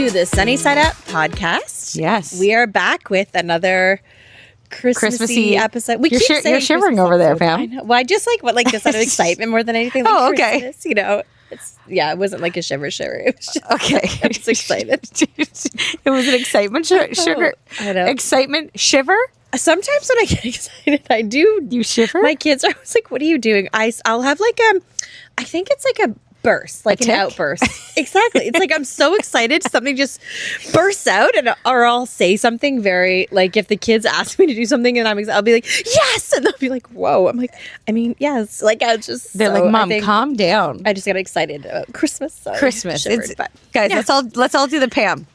to the Sunny Side Up podcast. Yes. We are back with another Christmassy episode. You're shivering over there, Pam. I know. Well, I just like just out of excitement more than anything. Like okay. Christmas, you know. It wasn't like a shiver. It was just, okay. I was excited. It was an excitement sugar. I know. Excitement shiver. Sometimes when I get excited, I do. You shiver? My kids are always like, "What are you doing?" I'll have like I think it's like a burst, like an outburst. Exactly. It's like I'm so excited, something just bursts out, or I'll say something very like if the kids ask me to do something and I'll be like, "Yes," and they'll be like, "Whoa!" I'm like, I mean, yes. Like I just they're like, "Mom, calm down." I just got excited about Christmas. So Christmas, but, guys. Yeah. Let's all do the Pam.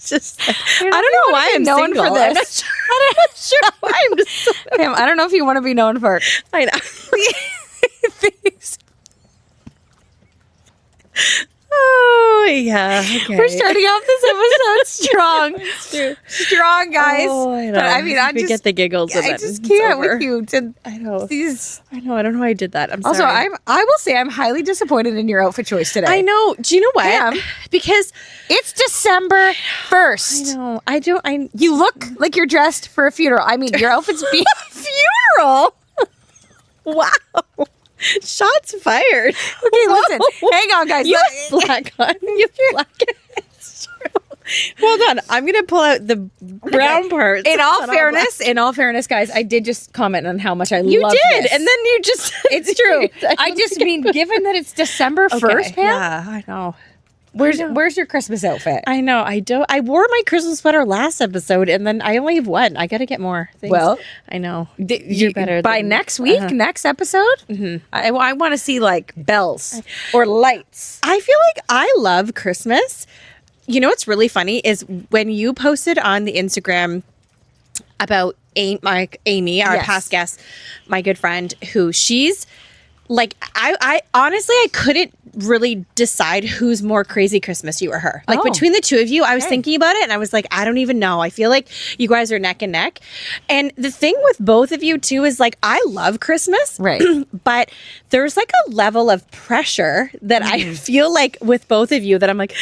Just I don't know why I'm known single. for this. I'm not sure why I'm just Pam, I don't know if you want to be known for. I know. Oh yeah, okay. We're starting off this episode strong, guys. Oh, I know. But I mean, I just get the giggles. I just can't with you. I know. I know. I don't know why I did that. I'm also, sorry. I will say I'm highly disappointed in your outfit choice today. I know. Do you know what? Pam, because it's December 1st. I know. I don't. You look like you're dressed for a funeral. I mean, your outfit's be funeral. Wow. Shots fired. Okay, listen. Hang on, guys. You have black on. You have black on. Hold on. I'm going to pull out the brown parts. In all fairness, guys, I did just comment on how much I love this. And then you just... It's true. I just mean, given that it's December 1st, Pam. Yeah, I know. Where's your Christmas outfit? I know. I wore my Christmas sweater last episode, and then I only have one. I got to get more things. Well, I know. You're better. By next week, next episode, I want to see like bells or lights. I feel like I love Christmas. You know what's really funny is when you posted on the Instagram about Amy, our past guest, my good friend, who she's like, I honestly, I couldn't really decide who's more crazy Christmas, you or her. Like between the two of you, I was thinking about it and I was like, I don't even know. I feel like you guys are neck and neck. And the thing with both of you too is like, I love Christmas, right? But there's like a level of pressure that I feel like with both of you that I'm like,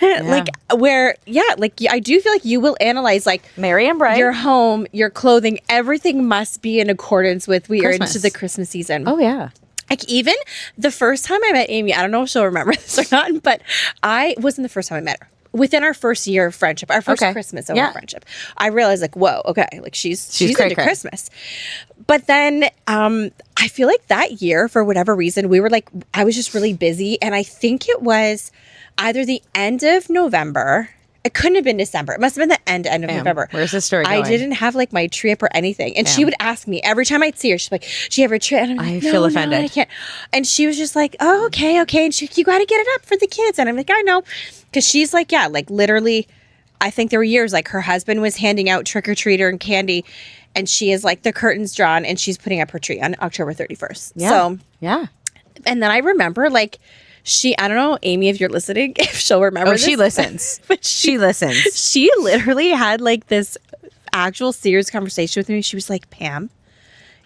like where, like I do feel like you will analyze like Merry and bright, your home, your clothing, everything must be in accordance with we are into the Christmas season. Oh yeah. Like even the first time I met Amy, I don't know if she'll remember this or not, but I wasn't the first time I met her. Within our first year of friendship, our first Christmas of our friendship, I realized like, whoa, okay, like she's into Christmas. But then I feel like that year, for whatever reason, we were like, I was just really busy. And I think it was either the end of November. It couldn't have been December. It must have been the end of November. Where's the story going? I didn't have like my tree up or anything. And she would ask me every time I'd see her, she's like, do you have a tree? And I'm like, I feel offended. No, I can't. And she was just like, oh, okay. And she's like, you got to get it up for the kids. And I'm like, I know. Because she's like, yeah, like literally, I think there were years like her husband was handing out trick-or-treater and candy. And she is like the curtains drawn and she's putting up her tree on October 31st. Yeah. So, yeah. And then I remember like, I don't know, Amy, if you're listening, if she'll remember this. She listens. But she listens. She literally had like this actual serious conversation with me. She was like, Pam,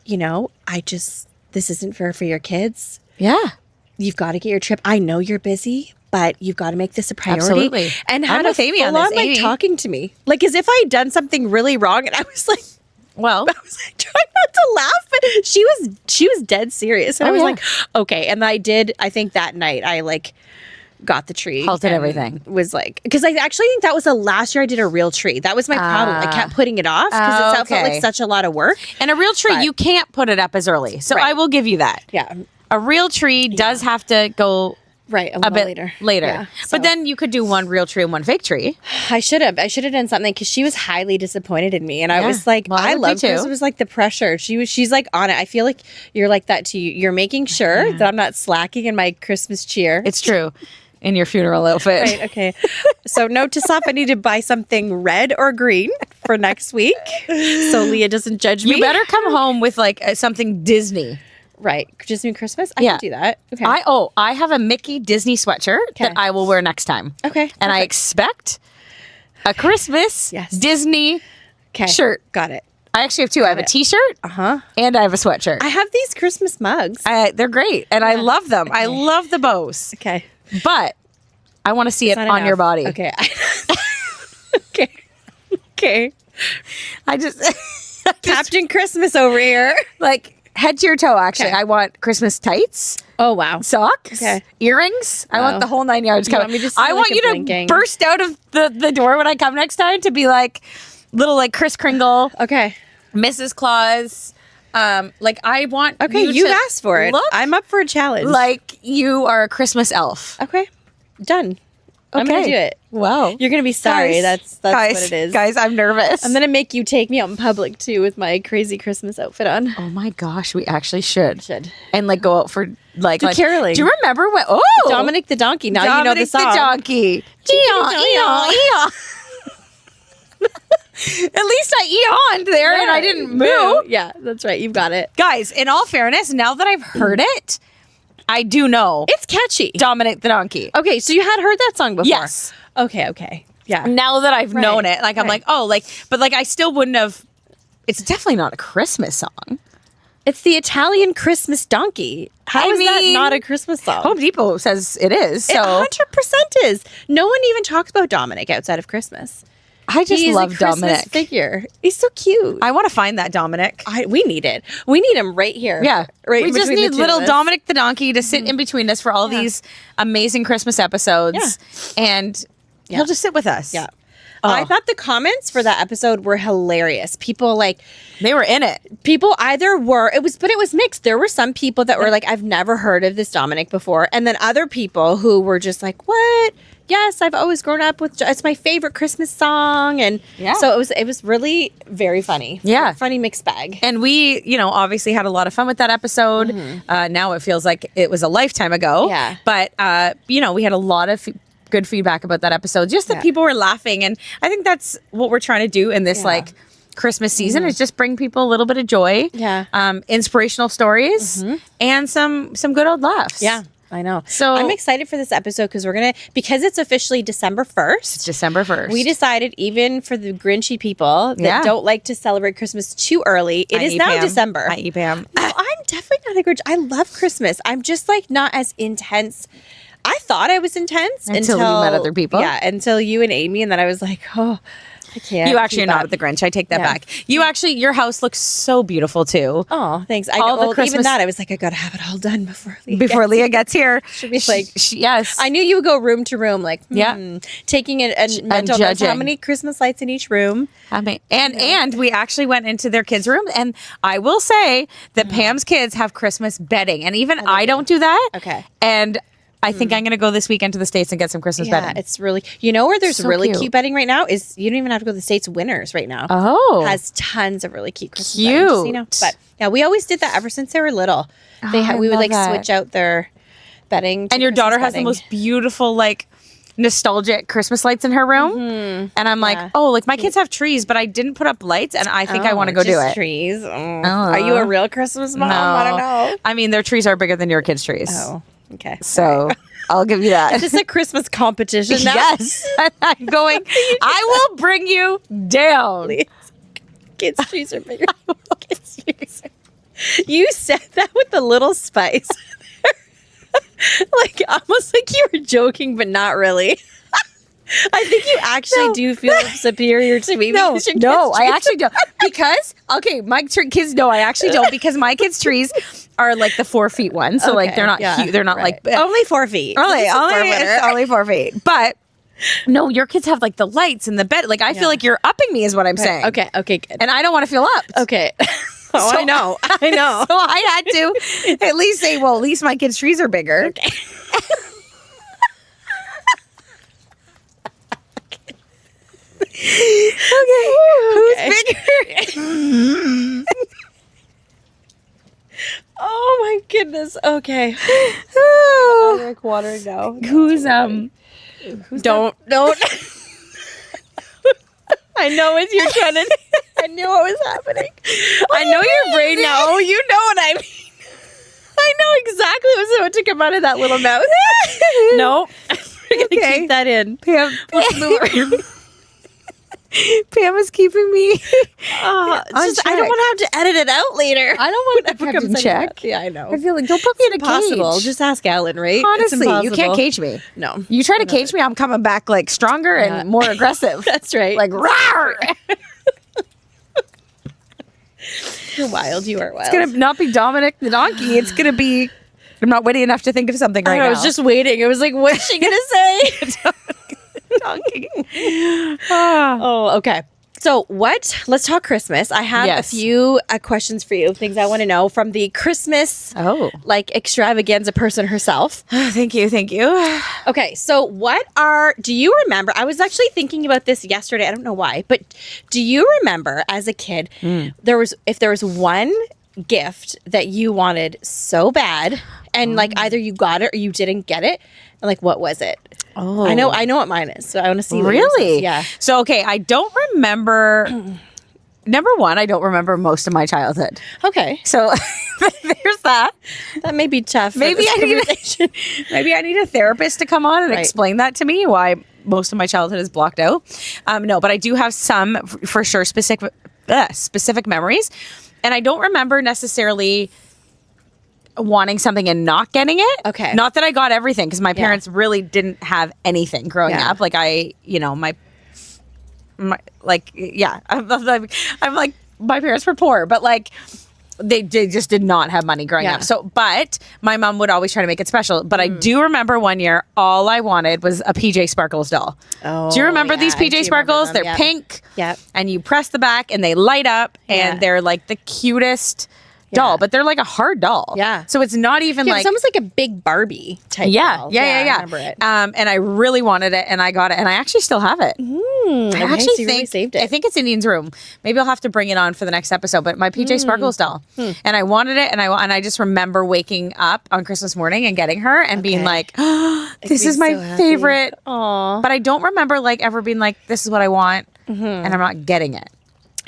you know, this isn't fair for your kids. Yeah. You've got to get your trip. I know you're busy, but you've got to make this a priority. Absolutely. And I'm with Amy on this. Like talking to me. Like as if I had done something really wrong. And I was like, well, I was like trying not to laugh, but she was dead serious. And I was like, okay. And I think that night I like got the tree. Halted everything. Was like, because I actually think that was the last year I did a real tree. That was my problem. I kept putting it off because it felt like such a lot lot of work. And a real tree, you can't put it up as early. So I will give you that. Yeah. A real tree does have to go a bit later. Yeah, but then you could do one real tree and one fake tree. I should have done something because she was highly disappointed in me, and I was like, I love her. It was like the pressure. She's like on it. I feel like you're like that too. You're making sure that I'm not slacking in my Christmas cheer. It's true. In your funeral outfit. Right. Okay. So note to self: I need to buy something red or green for next week, so Leah doesn't judge me. You better come home with like something Disney. Right. Disney Christmas? I can do that. Okay. I have a Mickey Disney sweatshirt that I will wear next time. Okay. And I expect a Christmas Disney shirt. Got it. I actually have two. I have a t-shirt and I have a sweatshirt. I have these Christmas mugs. They're great. And I love them. I love the bows. Okay. But I want to see it not on your enough. body. Okay. Okay. Okay. I just Captain Christmas over here. like head to your toe. Actually, Okay. I want Christmas tights. Oh, wow. Socks, Okay. earrings. I Wow. want the whole 9 yards. You want me to see, I like, want a you blinking? to burst out of the door when I come next time to be like little like Kris Kringle, Okay. Mrs. Claus. Like I want. Okay. you You've to asked for it. Look I'm up for a challenge. like you are a Christmas elf. Okay. Done. I'm going to Okay. do it. Wow. You're going to be sorry. Guys, That's guys, what it is. Guys, I'm nervous. I'm going to make you take me out in public too with my crazy Christmas outfit on. Oh my gosh, we actually should. Should. And like go out for like Do caroling. Do you remember when? Oh, Dominic the Donkey. Now you know the Dominic song. donkey. At least I eoned there and I didn't move. Yeah, that's right. You've got it. Guys, in all fairness, now that I've heard it, I do know It's catchy. Dominic the donkey. Okay, so you had heard that song before? Yes. Okay. Yeah. Now that I've known Right, it, like I'm right. like, oh, like, but like I still wouldn't have. It's definitely not a Christmas song. It's the Italian Christmas donkey. How is that mean, not a Christmas song? Home Depot says it is. It So 100% is. No one even talks about Dominic outside of Christmas. I just He's love a Christmas Dominic. figure. He's so cute. I want to find that Dominic. We need it. We need him right here. Yeah, Right. we in just between need the two little of us. Dominic the donkey to sit in between us for all these amazing Christmas episodes, and he'll just sit with us. Yeah. Oh. I thought the comments for that episode were hilarious. People They were in it. people either were it was mixed. There were some people that were like, I've never heard of this Dominic before, and then other people who were just like, what? Yes, I've always grown up with it's my favorite Christmas song, and so it was really very funny. Yeah. Funny mixed bag. And we, obviously had a lot of fun with that episode. Now it feels like it was a lifetime ago. Yeah. But, we had a lot of good feedback about that episode. Just that people were laughing. And I think that's what we're trying to do in this, like, Christmas season is just bring people a little bit of joy. Yeah. Inspirational stories and some good old laughs. Yeah. I know. So- I'm excited for this episode because because it's officially December 1st. It's December 1st. We decided, even for the Grinchy people that don't like to celebrate Christmas too early, it is now December. Hi, Pam. No, I'm definitely not a Grinch. I love Christmas. I'm just like not as intense. I thought I was intense Until you met other people. Yeah, until you and Amy, and then I was like, oh, I can't. You actually are keep not up. the Grinch. I take that Yeah. back. You actually, your house looks so beautiful too. Oh, thanks. I All know. the Well, Christmas- even that, I was like, I gotta have it all done before Leah. Before gets Leah gets here. Should be like, yes. I knew you would go room to room, like taking a mental notes. How judging. many Christmas lights in each room? I mean, and we actually went into their kids' room, and I will say that Pam's kids have Christmas bedding, and even I don't do that. Okay. And I think I'm going to go this weekend to the States and get some Christmas Yeah, bedding. it's really, where there's So really cute. cute bedding right now is you don't even have to go to the States. Winners right now. Oh. Has tons of really cute Christmas bedding, just so you know. Cute. But yeah, we always did that ever since they were little. I We would love like that. switch out their bedding. to And your Christmas daughter has the bedding. most beautiful, like, nostalgic Christmas lights in her room. And I'm like, Yeah. oh, like my kids have trees, but I didn't put up lights, and I think I want to go do just it. Trees. Are you a real Christmas mom? No. I don't know. I mean, their trees are bigger than your kids' trees. Oh, okay. So I'll give you that. Is this a Christmas competition now? Yes. I'm going, I will bring you down. Kids' trees are bigger. Kids' trees are... You said that with a little spice. Like, almost like you were joking, but not really. I think you actually do feel superior to me. No, because your no, kids' I trees actually don't. Because, okay, my kids, no, I actually don't, because my kids' trees are like the 4 feet ones. So, like, Okay, they're not yeah, huge. They're not right. like... only 4 feet. Only, It's a only, four-footer. it's only 4 feet. But, no, your kids have like the lights and the bed. Like, I feel like you're upping me is what I'm saying. Okay, good. And I don't want to feel upped. Okay. Oh, So- I know. So I had to at least say, well, at least my kids' trees are bigger. Okay. Okay. Who's bigger? Oh my goodness. Okay. Oh. I'm like watering now. Who's Don't. I know what you're trying to. I knew what was happening. I know your brain now. Oh, you know what I mean. I know exactly what's about to come out of that little mouth. No, we're gonna Okay. keep that in. Pam, let's move around. Pam is keeping me. I don't want to have to edit it out later. I don't want to come and check. Yeah, I know. I feel like don't put me in a Impossible. cage. Just ask Alan, right? Honestly, you can't cage me. No. You try to cage me, I'm coming back like stronger and more aggressive. That's right. Like rawr. You're wild. You are wild. It's gonna not be Dominic the donkey. It's gonna be. I'm not witty enough to think of something right now. I was just waiting. I was like, what's she gonna say? donkey. Oh, okay. So let's talk Christmas. I have a few questions for you, things I want to know from the Christmas extravaganza person herself. Thank you. Okay, so do you remember, I was actually thinking about this yesterday, I don't know why, but do you remember as a kid, if there was one gift that you wanted so bad and either you got it or you didn't get it, and what was it? Oh, I know what mine is. So I want to see. Really? Yeah. So okay, I don't remember. Number one, I don't remember most of my childhood. Okay. So there's that. That may be tough. Maybe I need a therapist to come on and explain that to me, why most of my childhood is blocked out. No, but I do have some for sure specific memories, and I don't remember necessarily wanting something and not getting it. Okay. Not that I got everything, because my parents really didn't have anything growing up. I'm like, my parents were poor, but they just did not have money growing up. So, but my mom would always try to make it special. But I do remember one year, all I wanted was a PJ Sparkles doll. Oh, do you remember these PJ Sparkles? They're pink. Yeah. And you press the back and they light up and they're the cutest doll, but they're a hard doll. Yeah. So it's not even it's almost like a big Barbie type doll. Yeah. I remember it. And I really wanted it and I got it and I actually still have it. I actually think really saved it. I think it's in Ian's room. Maybe I'll have to bring it on for the next episode, but my PJ Sparkles doll. And I wanted it and I just remember waking up on Christmas morning and getting her and being like, oh, this is my favorite. Aww. But I don't remember ever being this is what I want and I'm not getting it.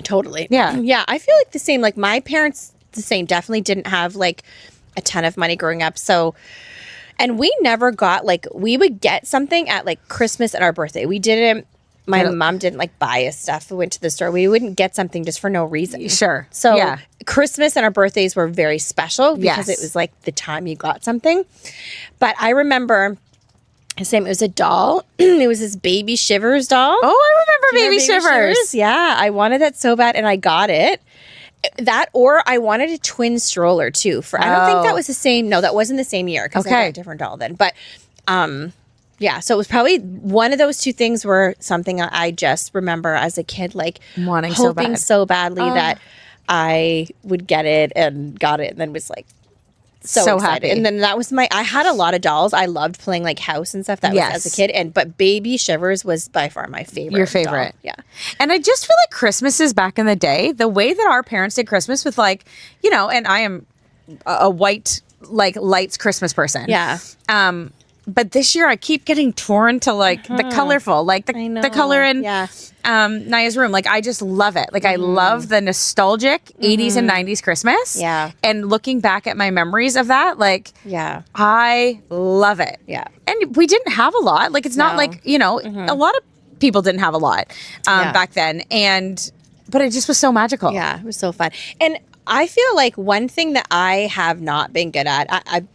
Totally. Yeah. Yeah. I feel the same. My parents, the same, definitely didn't have a ton of money growing up. So, and we never got we would get something at Christmas and our birthday. We didn't, my mom didn't buy us stuff. We went to the store. We wouldn't get something just for no reason. Sure. So Christmas and our birthdays were very special because it was the time you got something. But I remember it was a doll. It was this Baby Shivers doll. Oh, I remember Baby Shivers. Yeah. I wanted that so bad and I got it. That, or I wanted a twin stroller too. I don't think that was the same. No, that wasn't the same year because I got a different doll then. But yeah, so it was probably one of those two things were something I just remember as a kid, wanting hoping so badly that I would get it and got it, and then was so excited. happy. And then that was I had a lot of dolls. I loved playing house and stuff. That was as a kid. But Baby Shivers was by far my favorite. Your favorite. Doll. Yeah. And I just feel Christmases back in the day, the way that our parents did Christmas with and I am a white lights Christmas person. Yeah. But this year I keep getting torn to the colorful, the color in Naya's room. I just love it. I love the nostalgic 80s and 90s Christmas. Yeah. And looking back at my memories of that, I love it. Yeah. And we didn't have a lot. It's not a lot of people didn't have a lot back then. But it just was so magical. Yeah, it was so fun. And I feel one thing that I have not been good at, I'm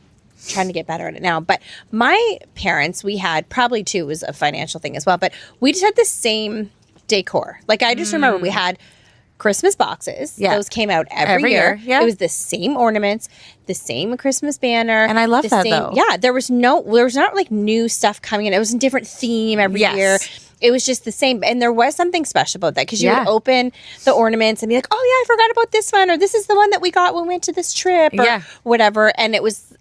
trying to get better at it now, but my parents, we had probably too, it was a financial thing as well, but we just had the same decor. I just remember we had Christmas boxes. Yeah. Those came out every year. Yeah. It was the same ornaments, the same Christmas banner. And I love that though. Yeah. There was not new stuff coming in. It was a different theme every year. It was just the same. And there was something special about that because you would open the ornaments and be like, oh yeah, I forgot about this one, or this is the one that we got when we went to this trip, or whatever. And it was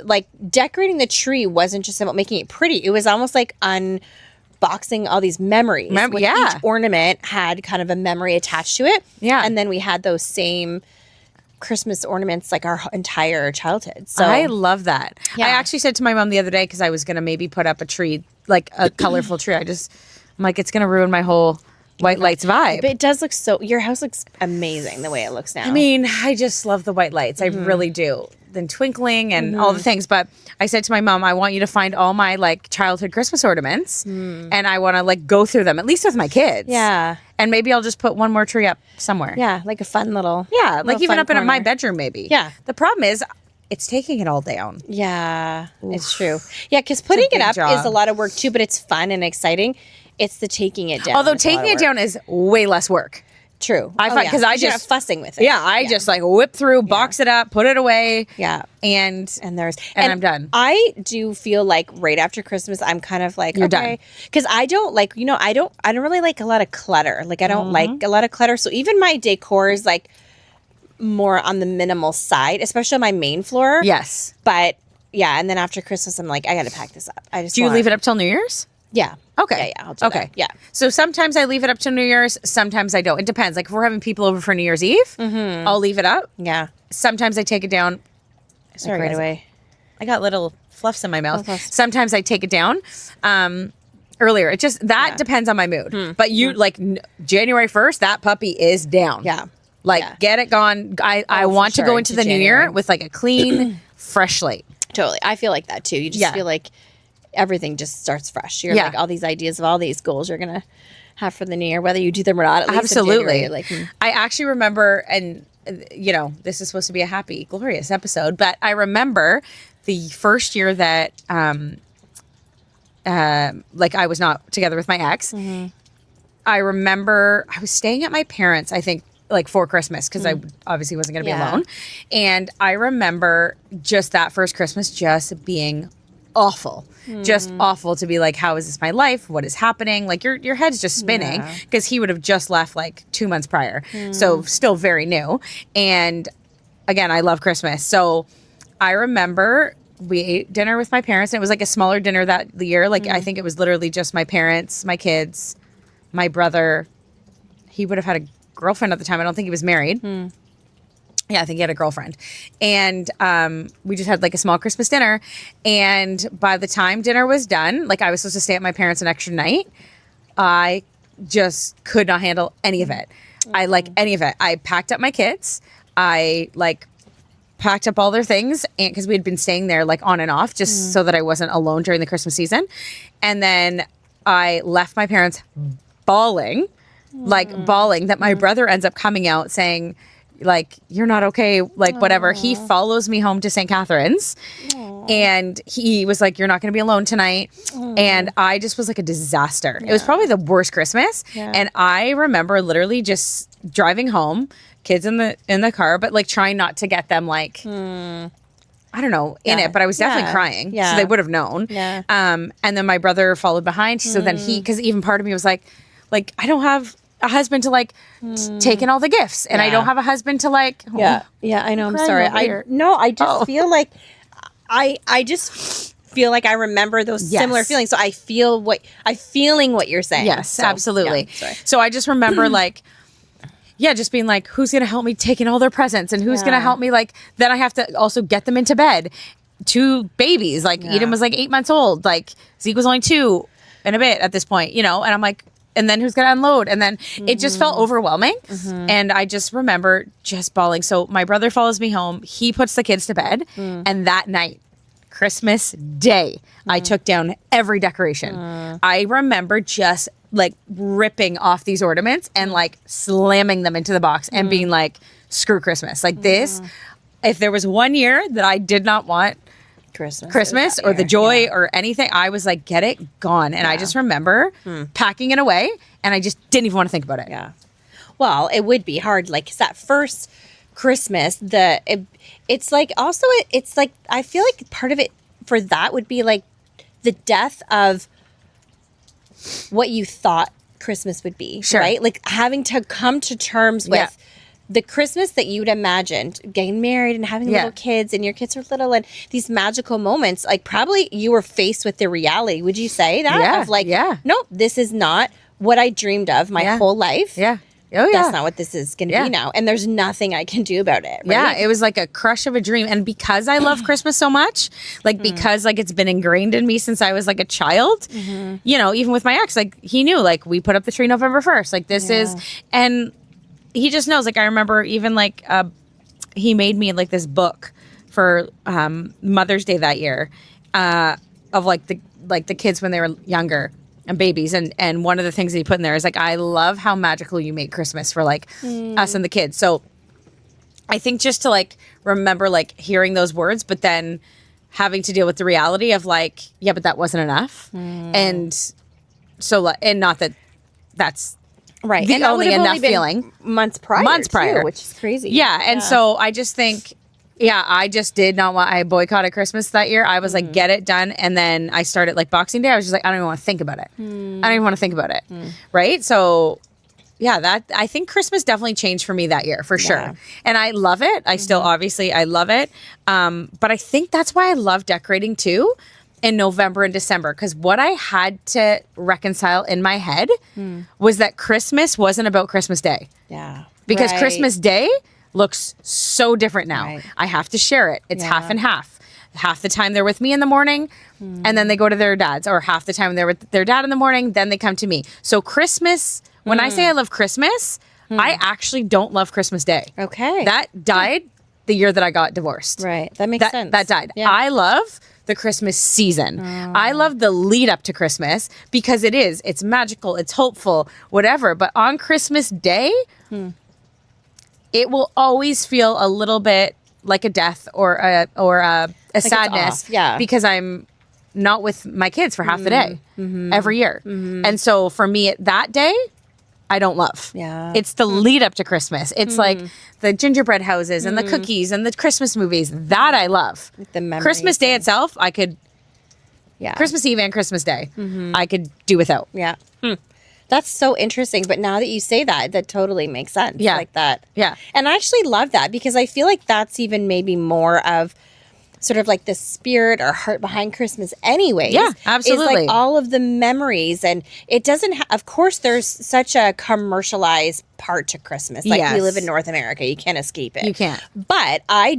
decorating the tree wasn't just about making it pretty. It was almost unboxing all these memories. Each ornament had kind of a memory attached to it. Yeah. And then we had those same Christmas ornaments our entire childhood. So I love that. Yeah. I actually said to my mom the other day, because I was going to maybe put up a tree, a colorful tree. I'm it's going to ruin my whole white lights vibe. But it does look your house looks amazing the way it looks now. I mean, I just love the white lights. I really do. Then twinkling and all the things. But I said to my mom, I want you to find all my childhood Christmas ornaments and I want to go through them, at least with my kids. Yeah. And maybe I'll just put one more tree up somewhere. Yeah, like a fun little. Yeah, like even fun up in my corner. bedroom maybe. Yeah. The problem is it's taking it all down. Yeah, it's true. Yeah, because putting it big up job. is a lot of work too, but it's fun and exciting. It's the taking it down. Although that's a lot taking of it work. down is way less work. True. I find because I you're not just fussing with it. Yeah, I just like whip through, box it up, put it away. Yeah. And And I'm done. I do feel like right after Christmas, I'm kind of like, You're okay, done. because I don't like, I don't really like a lot of clutter. Like I don't like a lot of clutter. So even my decor is like more on the minimal side, especially on my main floor. Yes. But yeah, and then after Christmas, I'm like, I got to pack this up. I just Do you leave it up till New Year's? Yeah. Okay. Yeah. I'll do Okay. that. Yeah. So sometimes I leave it up to New Year's. Sometimes I don't. It depends. Like if we're having people over for New Year's Eve, I'll leave it up. Yeah. Sometimes I take it down. Sorry, right guys. away. I got little fluffs in my mouth. fluffs. Sometimes I take it down earlier. It just that depends on my mood. But you like January 1st, that puppy is down. Yeah. Like Yeah. get it gone. I for want to sure, go into into the new year January. with like a clean, fresh slate. Totally. I feel like that too. You just Yeah. feel like everything just starts fresh. You're Yeah. like all these ideas of all these goals you're going to have for the new year, whether you do them or not. At least in Absolutely. January, like, I actually remember, and this is supposed to be a happy, glorious episode, but I remember the first year that, like I was not together with my ex. I remember I was staying at my parents', I think, like for Christmas, because I obviously wasn't going to be Yeah. alone. And I remember just that first Christmas just being awful, just awful to be like, how is this my life? What is happening? Like your head's just spinning because he would have just left like 2 months prior. So still very new. And again, I love Christmas. So I remember we ate dinner with my parents, and it was like a smaller dinner that year. Like I think it was literally just my parents, my kids, my brother. He would have had a girlfriend at the time. I don't think he was married. Yeah, I think he had a girlfriend. And we just had like a small Christmas dinner. And by the time dinner was done, like I was supposed to stay at my parents' an extra night. I just could not handle any of it. I like any of it. I packed up my kids. I like packed up all their things, and because we had been staying there like on and off just so that I wasn't alone during the Christmas season. And then I left my parents bawling that my brother ends up coming out saying, like, you're not okay, like whatever. He follows me home to St. Catharines, and he was like, you're not going to be alone tonight. And I just was like a disaster. It was probably the worst Christmas. And I remember literally just driving home, kids in the car, but like trying not to get them like I don't know, in it, but I was definitely crying. Yeah. So they would have known. Yeah. And then my brother followed behind. So then because even part of me was like I don't have a husband to like take in all the gifts, and I don't have a husband to like. yeah, I know. I'm crying sorry. over here. I just feel like I just feel like I remember those similar feelings. So I'm feeling what you're saying. Yes, So, absolutely. yeah, sorry. So I just remember like, just being like, who's going to help me take in all their presents, and who's going to help me? Like, then I have to also get them into bed. 2 babies, like Eden was like 8 months old, like Zeke was only 2 and a bit at this point, and I'm like, and then who's going to unload? And then it just felt overwhelming. And I just remember just bawling. So my brother follows me home. He puts the kids to bed. And that night, Christmas Day, I took down every decoration. I remember just like ripping off these ornaments and like slamming them into the box and being like, screw Christmas. Like this, if there was one year that I did not want Christmas or the joy or anything, I was like, get it gone. And I just remember packing it away, and I just didn't even want to think about it. Yeah. Well, it would be hard. Like, 'cause that first Christmas, it's like also, it's like, I feel like part of it for that would be like the death of what you thought Christmas would be. Sure. Right? Like having to come to terms with the Christmas that you'd imagined, getting married and having little kids, and your kids were little, and these magical moments, like probably you were faced with the reality. Would you say that? Yeah, Of like, yeah. nope, this is not what I dreamed of my whole life. Yeah. Oh, yeah. That's not what this is going to be now. And there's nothing I can do about it. Right? Yeah, it was like a crush of a dream. And because I love Christmas so much, like because like it's been ingrained in me since I was like a child, even with my ex, like he knew, like we put up the tree November 1st. Like this is, and he just knows. Like I remember even like he made me like this book for Mother's Day that year of like the kids when they were younger. and babies. And one of the things that he put in there is like, I love how magical you make Christmas for like us and the kids. So I think just to like remember like hearing those words, but then having to deal with the reality of like, yeah, but that wasn't enough. And so, and not that that's right. the And only enough feeling. Months prior, too, which is crazy. Yeah. And so I just think, I just did not want, I boycotted Christmas that year. I was like, get it done. And then I started like Boxing Day. I was just like, I don't even want to think about it. I don't even want to think about it. Right. So yeah, I think Christmas definitely changed for me that year for sure. And I love it. I still, obviously I love it. But I think that's why I love decorating too in November and December. Cause what I had to reconcile in my head was that Christmas wasn't about Christmas Day. Yeah. Because Christmas Day looks so different now. Right. I have to share it. It's half and half. Half the time they're with me in the morning and then they go to their dad's, or half the time they're with their dad in the morning, then they come to me. So Christmas, when I say I love Christmas, I actually don't love Christmas Day. Okay. That died the year that I got divorced. Right. That makes sense. That died. Yeah. I love the Christmas season. I love the lead up to Christmas because it's magical, it's hopeful, whatever. But on Christmas Day, it will always feel a little bit like a death or a like sadness. Yeah. Because I'm not with my kids for half the day every year. And so for me, that day, I don't love. Yeah. It's the lead up to Christmas. It's like the gingerbread houses and the cookies and the Christmas movies. That I love. The memories. Christmas Day itself, I could, Yeah. Christmas Eve and Christmas Day, I could do without. Yeah. That's so interesting. But now that you say that, that totally makes sense. Yeah. Like that. Yeah. And I actually love that because I feel like that's even maybe more of sort of like the spirit or heart behind Christmas anyways. Yeah, absolutely. Is like all of the memories. And it doesn't, of course, there's such a commercialized part to Christmas. Like we live in North America. You can't escape it. You can't. But I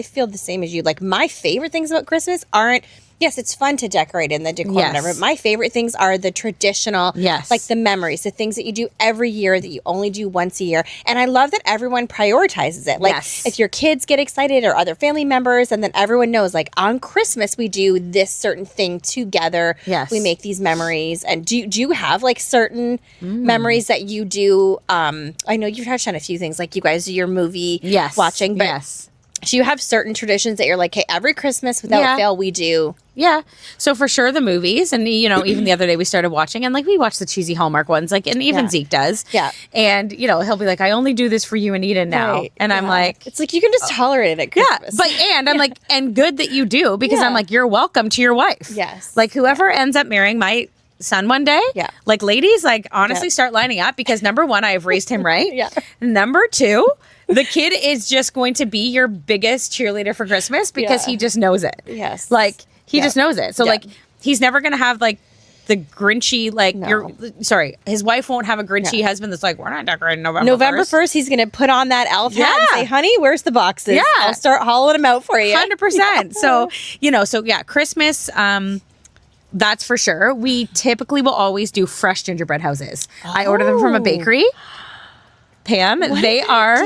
feel the same as you. Like my favorite things about Christmas aren't, yes, it's fun to decorate in the decor, whatever. My favorite things are the traditional, like the memories, the things that you do every year that you only do once a year. And I love that everyone prioritizes it. Like if your kids get excited or other family members, and then everyone knows like on Christmas, we do this certain thing together. Yes. We make these memories. And do you have like certain memories that you do? I know you've touched on a few things, like you guys do your movie watching, but do you have certain traditions that you're like, hey, every Christmas without fail, we do? Yeah. So for sure the movies, and even the other day we started watching, and like we watch the cheesy Hallmark ones, like, and even Zeke does. Yeah. And he'll be like, I only do this for you and Eden now. Right. And I'm like, it's like you can just tolerate it at Christmas. but I'm like, and good that you do, because I'm like, you're welcome to your wife. Yes. Like whoever ends up marrying my son one day, like ladies, like honestly start lining up, because number one, I have raised him right. Number two, the kid is just going to be your biggest cheerleader for Christmas because he just knows it. Yes. Like he just knows it. So like he's never going to have like the Grinchy, like his wife won't have a Grinchy husband that's like, we're not decorating November 1st. He's going to put on that elf hat and say, honey, where's the boxes? Yeah. I'll start hauling them out for you. 100%. So, Christmas, that's for sure. We typically will always do fresh gingerbread houses. I order them from a bakery. Pam, they are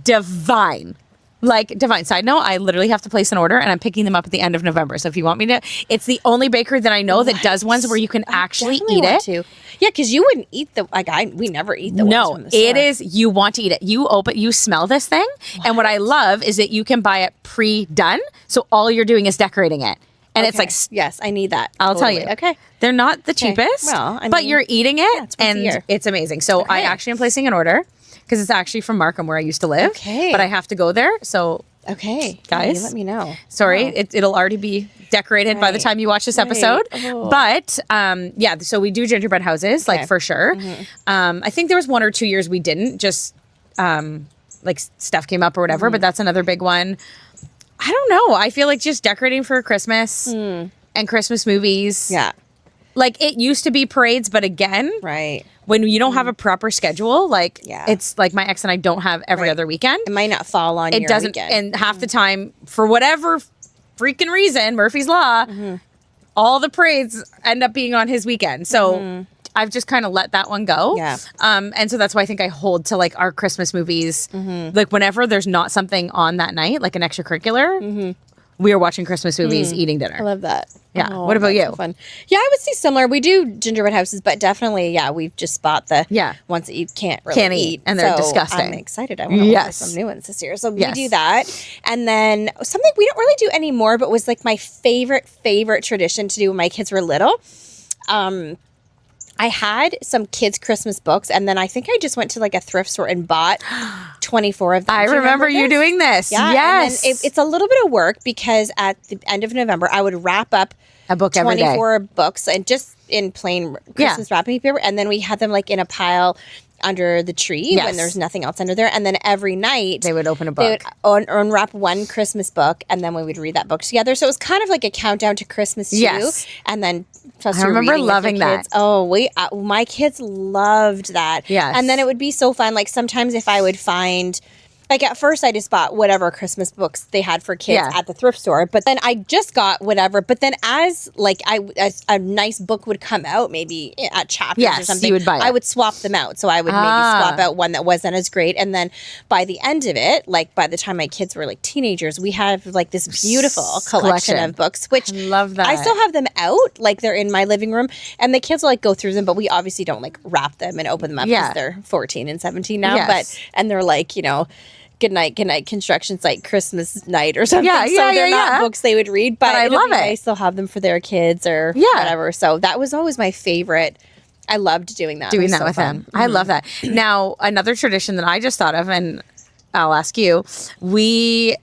divine. Like divine. Side note, I literally have to place an order and I'm picking them up at the end of November. So if you want me to, it's the only bakery that I know that does ones where you can actually eat it. Yeah, because you wouldn't eat we never eat the ones from the store. It is, you want to eat it. You smell this thing. And what I love is that you can buy it pre-done. So all you're doing is decorating it. And it's like, yes, I need that. I'll tell you. Okay. They're not the cheapest, well, but you're eating it and it's amazing. So I actually am placing an order because it's actually from Markham where I used to live. Okay. But I have to go there. So, guys, you let me know. Sorry, it'll already be decorated by the time you watch this episode. But so we do gingerbread houses, like for sure. I think there was 1 or 2 years we didn't, just like stuff came up or whatever, but that's another big one. I don't know. I feel like just decorating for Christmas and Christmas movies. Yeah. Like it used to be parades, but again, when you don't have a proper schedule, like it's like my ex and I don't have every other weekend. It might not fall on your doesn't, weekend. and half the time, for whatever freaking reason, Murphy's Law, all the parades end up being on his weekend. So I've just kind of let that one go. Yeah. And so that's why I think I hold to like our Christmas movies. Like whenever there's not something on that night, like an extracurricular, we are watching Christmas movies, eating dinner. I love that. Yeah. What about you? So fun. Yeah, I would say similar. We do gingerbread houses, but definitely, we've just bought the ones that you can't really eat. And they're so disgusting. I'm excited. I want to order some new ones this year. So we do that. And then something we don't really do anymore, but was like my favorite tradition to do when my kids were little. I had some kids' Christmas books, and then I think I just went to like a thrift store and bought 24 of them. I remember you doing this. Yeah, yes. And then it's a little bit of work because at the end of November, I would wrap up a book every day. 24 books and just in plain Christmas wrapping paper. And then we had them like in a pile under the tree when there's nothing else under there. And then every night they would open a book. They would unwrap one Christmas book, and then we would read that book together. So it was kind of like a countdown to Christmas too. Yes. And then I remember loving that. Oh, my kids loved that. Yes. And then it would be so fun. Like sometimes if I would find, like at first I just bought whatever Christmas books they had for kids at the thrift store, but then I just got whatever. But then as a nice book would come out, maybe at Chapters or something, you would buy it. I would swap them out. So I would maybe swap out one that wasn't as great. And then by the end of it, like by the time my kids were like teenagers, we have like this beautiful collection of books, which I love that. I still have them out, like they're in my living room, and the kids will like go through them, but we obviously don't like wrap them and open them up because they're 14 and 17 now. And they're like, good night construction site Christmas night or something. So they're not books they would read, but I love it. Nice they'll have them for their kids or whatever. So that was always my favorite. I loved doing that. Doing that with them. I love that. Now, another tradition that I just thought of, and I'll ask you, we,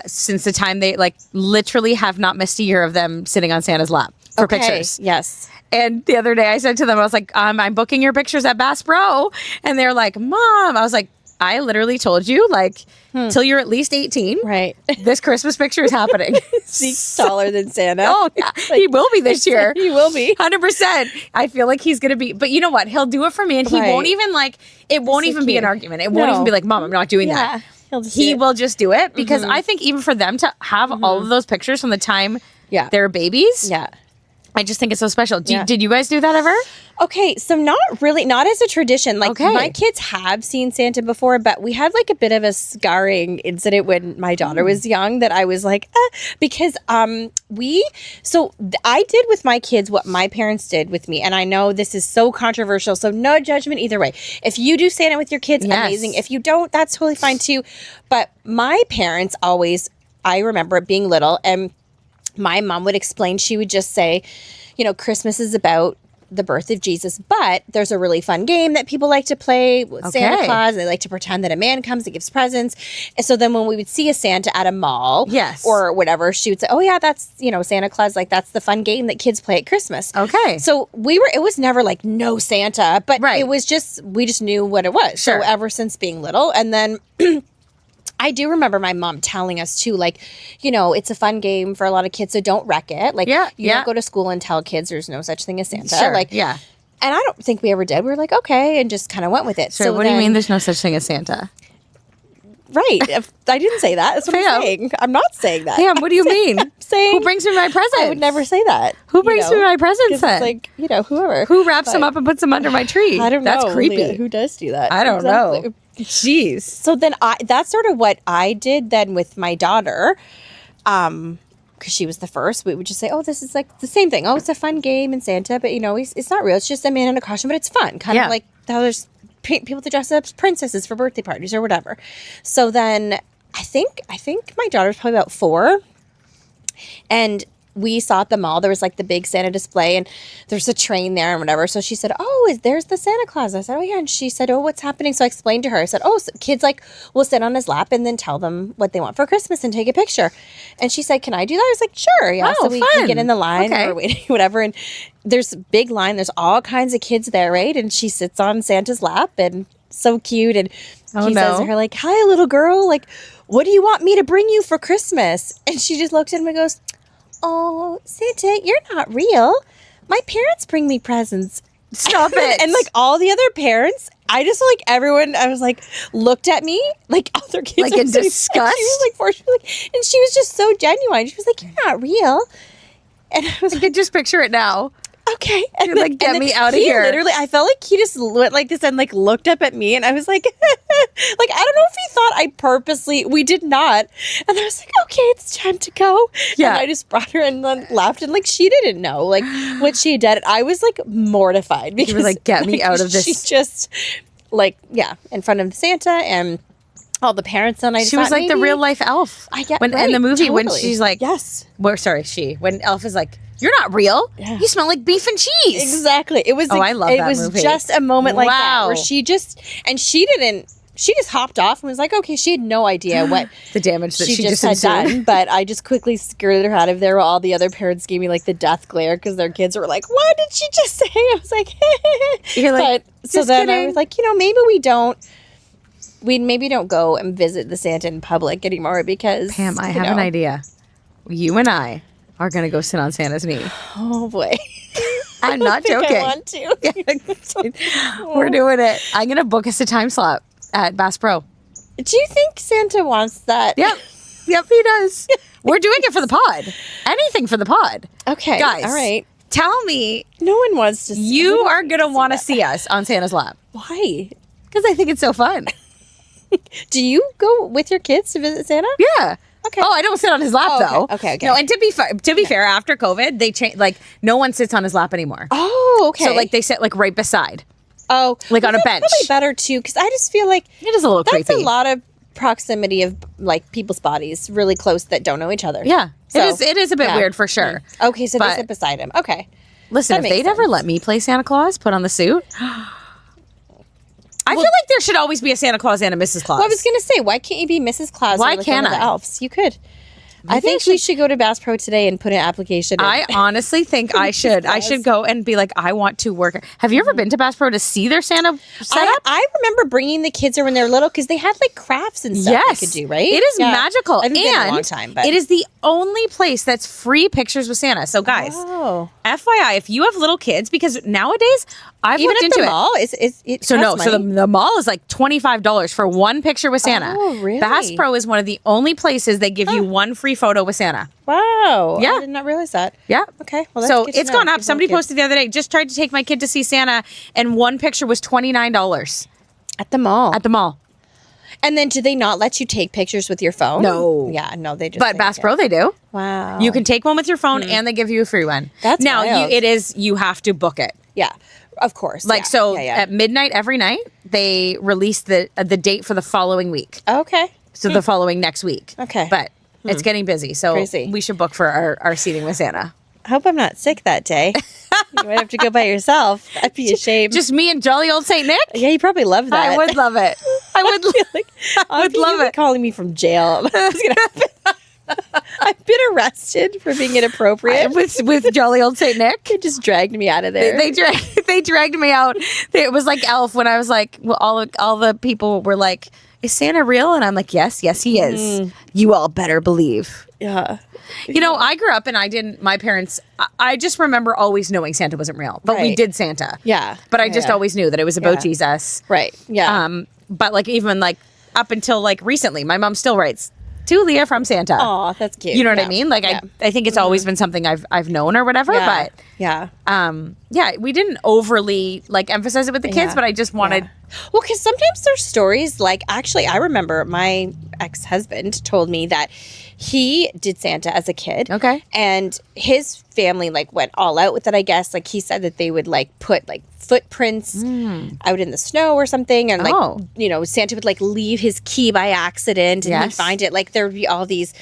since the time they like literally have not missed a year of them sitting on Santa's lap for pictures. Yes. And the other day I said to them, I was like, I'm booking your pictures at Bass Pro. And they're like, Mom, I was like, I literally told you, like, till you're at least 18. Right. This Christmas picture is happening. He's taller than Santa. Oh, yeah. He will be this year. He will be. 100%. I feel like he's going to be. But you know what? He'll do it for me. And he won't even, like, it won't even be an argument. It won't even be like, Mom, I'm not doing that. He will just do it. Because I think even for them to have all of those pictures from the time they're babies. Yeah. I just think it's so special. Did you guys do that ever? Okay, so not as a tradition. Like my kids have seen Santa before, but we had like a bit of a scarring incident when my daughter was young that I was like, because I did with my kids what my parents did with me. And I know this is so controversial, so no judgment either way. If you do Santa with your kids, amazing. If you don't, that's totally fine too. But my parents always, I remember being little, and my mom would explain, she would just say, Christmas is about the birth of Jesus, but there's a really fun game that people like to play with Santa Claus. They like to pretend that a man comes and gives presents. And so then when we would see a Santa at a mall or whatever, she would say, oh yeah, that's, Santa Claus, like that's the fun game that kids play at Christmas. Okay. So it was never like no Santa, but it was just, we just knew what it was. Sure. So ever since being little. And then I do remember my mom telling us too, like, it's a fun game for a lot of kids, so don't wreck it. Like, you don't go to school and tell kids there's no such thing as Santa. Sure. Like, and I don't think we ever did. We were like, okay, and just kind of went with it. Sure. So what do you mean there's no such thing as Santa? Right. I didn't say that. That's what I'm saying. I'm not saying that. Damn, what do you mean? I'm saying, who brings me my presents? I would never say that. Who brings me my presents then? It's like, whoever. Who wraps them up and puts them under my tree? I don't know. That's creepy. Leah, who does do that? I don't know. Jeez. So then that's sort of what I did then with my daughter. Because she was the first, we would just say, oh, this is like the same thing. Oh, it's a fun game in Santa, but it's not real. It's just a man in a costume, but it's fun. Kind of like how there's people to dress up as princesses for birthday parties or whatever. So then I think my daughter was probably about 4, and we saw at the mall, there was like the big Santa display, and there's a train there and whatever. So she said, oh, there's the Santa Claus. I said, oh yeah. And she said, oh, what's happening? So I explained to her, I said, oh, so kids like will sit on his lap and then tell them what they want for Christmas and take a picture. And she said, can I do that? I was like, sure. Yeah. Oh, so we can get in the line or waiting, whatever. And there's a big line. There's all kinds of kids there, right? And she sits on Santa's lap, and so cute. And he says to her, like, hi, little girl. Like, what do you want me to bring you for Christmas? And she just looked at him and goes, oh, Santa, you're not real. My parents bring me presents. Stop it. And like all the other parents, I just like everyone, I was like, looked at me like other kids. Like in disgust? She was like 4, and she was just so genuine. She was like, you're not real. And I was I could just picture it now. Okay. And you're like, get me out of here. Literally, I felt like he just went like this and like looked up at me, and I was like, like, I don't know if he thought we did not. And I was like, okay, it's time to go. Yeah. And I just brought her and then laughed. And like, she didn't know like what she had done. And I was like mortified because You were like, get me out of this. She just like, in front of Santa and all the parents. And she was like the real life elf. I get when in the movie when she's like, yes. When Elf is like, you're not real. Yeah. You smell like beef and cheese. Exactly. It was. I love that movie. It was just a moment like that where she just hopped off and was like, okay, she had no idea what the damage that she just had done. But I just quickly skirted her out of there while all the other parents gave me like the death glare because their kids were like, what did she just say? I was like, you're like, so then kidding. I was like, maybe we don't go and visit the Santa in public anymore because Pam, I have an idea. You and I are going to go sit on Santa's knee. Oh boy. I'm not joking. I want to. We're doing it. I'm going to book us a time slot at Bass Pro. Do you think Santa wants that? Yep, he does. We're doing it for the pod. Anything for the pod. Okay. Guys. All right. Tell me. No one wants to see. You are going to want to see us on Santa's lap. Why? Because I think it's so fun. Do you go with your kids to visit Santa? Yeah. Okay. Oh, I don't sit on his lap though. Okay. No, and to be fair, after COVID, they changed. Like no one sits on his lap anymore. Oh, okay. So like they sit like right beside. Oh, like on a bench. Probably better too, because I just feel like it is a little creepy. That's a lot of proximity of like people's bodies really close that don't know each other. Yeah, so, it is a bit weird for sure. Okay, so they sit beside him. Okay. Listen, if they'd ever let me play Santa Claus, put on the suit. I feel like there should always be a Santa Claus and a Mrs. Claus. Well, I was going to say, why can't you be Mrs. Claus? Why like can't one of the elves? You could. Maybe I think we should go to Bass Pro today and put an application in. I honestly think I should. I should go and be like, I want to work. Have you ever been to Bass Pro to see their Santa setup? I remember bringing the kids when they were little because they had like crafts and stuff they could do, right? It is magical. I've been a long time, but it is the only place that's free pictures with Santa. So guys, FYI, if you have little kids, because nowadays I've looked into the mall, it so the mall is like $25 for one picture with Santa. Oh, really? Bass Pro is one of the only places they give you one free photo with Santa. Wow. Yeah. I did not realize that. Yeah. Okay. Well, so it's gone up. Somebody posted the other day, just tried to take my kid to see Santa, and one picture was $29. At the mall. At the mall. And then do they not let you take pictures with your phone? No. Yeah, no, they just. But Bass Pro, they do. Wow. You can take one with your phone and they give you a free one. That's now wild. you have to book it. Yeah. Of course. At midnight every night, they release the date for the following week. Okay. So the following next week. Okay. But it's getting busy. So we should book for our seating with Santa. I hope I'm not sick that day. You might have to go by yourself. That'd be a shame. Just me and jolly old Saint Nick? Yeah, you probably love that. I would love it. I would love it. Calling me from jail. That's gonna happen. I've been arrested for being inappropriate with jolly old Saint Nick. They just dragged me out of there. They dragged me out. It was like Elf when I was like, well, all the people were like, "Is Santa real?" And I'm like, "Yes, he is. You all better believe." Yeah. You know, I grew up and my parents, I just remember always knowing Santa wasn't real, but we did Santa. Yeah. But I just always knew that it was about Jesus. Right. Yeah. But like even like up until like recently, my mom still writes to Leah from Santa. Oh, that's cute. You know what I mean? Like I think it's always been something I've known or whatever. Yeah. But we didn't overly like emphasize it with the kids, but I just wanted. Well, because sometimes there's stories like actually I remember my ex-husband told me that he did Santa as a kid. Okay. And his family like went all out with it, I guess. Like he said that they would like put like footprints out in the snow or something. And like, Santa would like leave his key by accident and he'd find it. Like there would be all these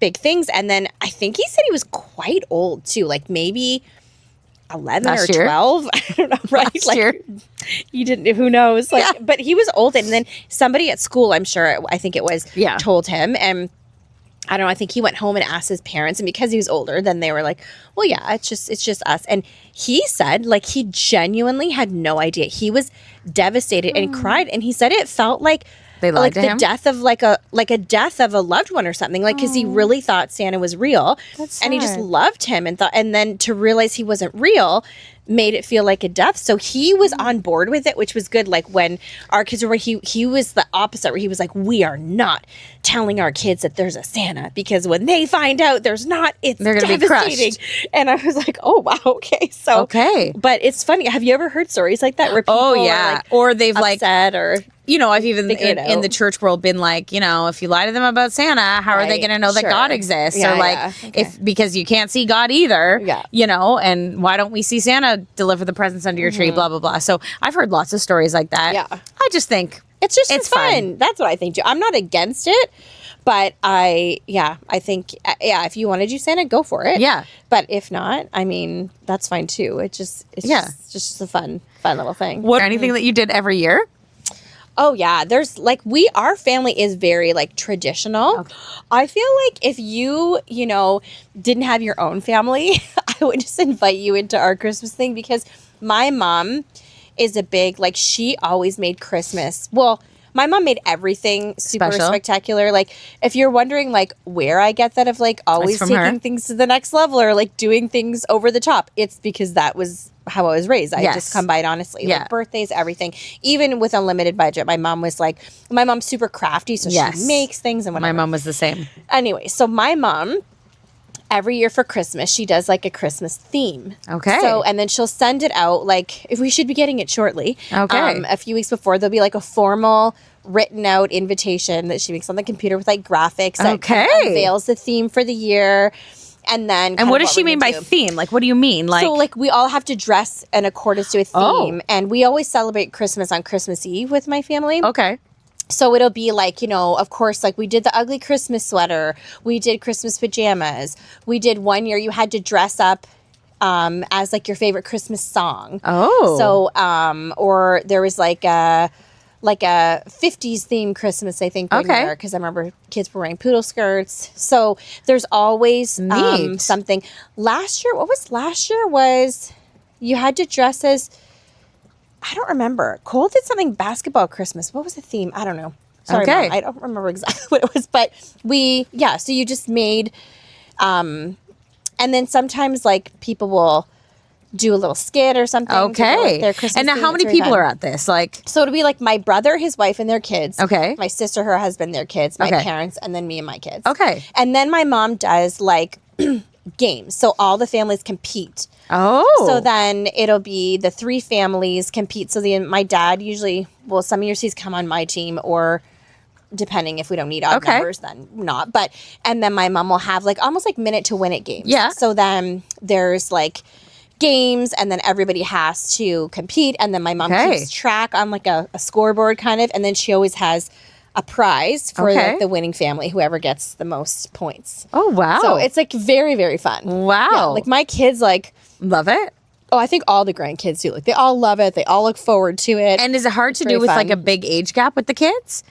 big things. And then I think he said he was quite old too. Like maybe 11 or 12. I don't know. Right. Last year. You didn't, who knows? Like, but he was old. And then somebody at school, I think it was, told him. And I don't know, I think he went home and asked his parents, and because he was older, then they were like, well, yeah, it's just us. And he said, like, he genuinely had no idea. He was devastated and cried, and he said it felt like they lied to him? the death of like a death of a loved one or something, like because he really thought Santa was real. That's and he just sad. loved him and then to realize he wasn't real made it feel like a death. So he was on board with it, which was good. Like when our kids were, he was the opposite, where he was like, we are not telling our kids that there's a Santa, because when they find out there's not, they're going to be crushed. And I was like, oh wow, okay. So okay, but it's funny. Have you ever heard stories like that where people are like, or they've upset or you know, I've even Figure it in the out. church world been like, you know, if you lie to them about Santa, how are they Right. going to know that Sure. God exists? Yeah, or like, yeah. Okay. if because you can't see God either, Yeah. you know, and why don't we see Santa deliver the presents under your tree? Blah blah blah. So I've heard lots of stories like that. Yeah. I just think It's just it's fun. That's what I think too. I'm not against it, but I think, if you want to do Santa, go for it. Yeah. But if not, I mean, that's fine too. It's just a fun little thing. What anything that you did every year? Oh yeah, there's like our family is very like traditional. Okay. I feel like if you didn't have your own family, I would just invite you into our Christmas thing because my mom is a big like she always made Christmas. Well, my mom made everything super Special. spectacular. Like if you're wondering like where I get that of like always from taking her. things to the next level or like doing things over the top, it's because that was how I was raised. I Yes. just come by it honestly. Yeah. Like birthdays, everything. Even with a limited budget, my mom's super crafty, so Yes. she makes things and whatever. My mom was the same. Anyway, so my mom, every year for Christmas, she does like a Christmas theme. Okay. So, and then she'll send it out like, if we should be getting it shortly. Okay. A few weeks before, there'll be like a formal written out invitation that she makes on the computer with like graphics that kind of Okay. unveils the theme for the year. And then And kind what of does she we're mean by gonna do. theme? Like, what do you mean? Like, So like we all have to dress in accordance to a Oh. theme, and we always celebrate Christmas on Christmas Eve with my family. okay. So it'll be like, of course, like we did the ugly Christmas sweater, we did Christmas pajamas, we did one year you had to dress up as like your favorite Christmas song. Oh. So or there was like a 50s themed Christmas, I think, one Okay. year, because I remember kids were wearing poodle skirts. So there's always Neat. something. Last year was you had to dress as, I don't remember. Cole did something basketball Christmas. What was the theme? I don't know. Sorry, Okay. Mom, I don't remember exactly what it was, but so you just made, and then sometimes like people will do a little skit or something. to go with Okay. their Christmas And now, theme. how It's many very people fun. are at this? Like, So it'll be like my brother, his wife, and their kids. Okay. My sister, her husband, their kids, my Okay. parents, and then me and my kids. Okay. And then my mom does like games. So all the families compete. oh. So then it'll be the three families compete. So my dad usually, some years he's come on my team, or depending if we don't need odd Okay. numbers, then not. And then my mom will have like almost like minute to win it games. Yeah. So then there's like games, and then everybody has to compete, and then my mom Okay. keeps track on like a scoreboard kind of, and then she always has a prize for Okay. like the winning family, whoever gets the most points. Oh, wow. So it's like very, very fun. Wow. Yeah, like my kids Love it. I think all the grandkids do. Like they all love it. They all look forward to it. And is it hard to very do with like fun. a big age gap with the kids?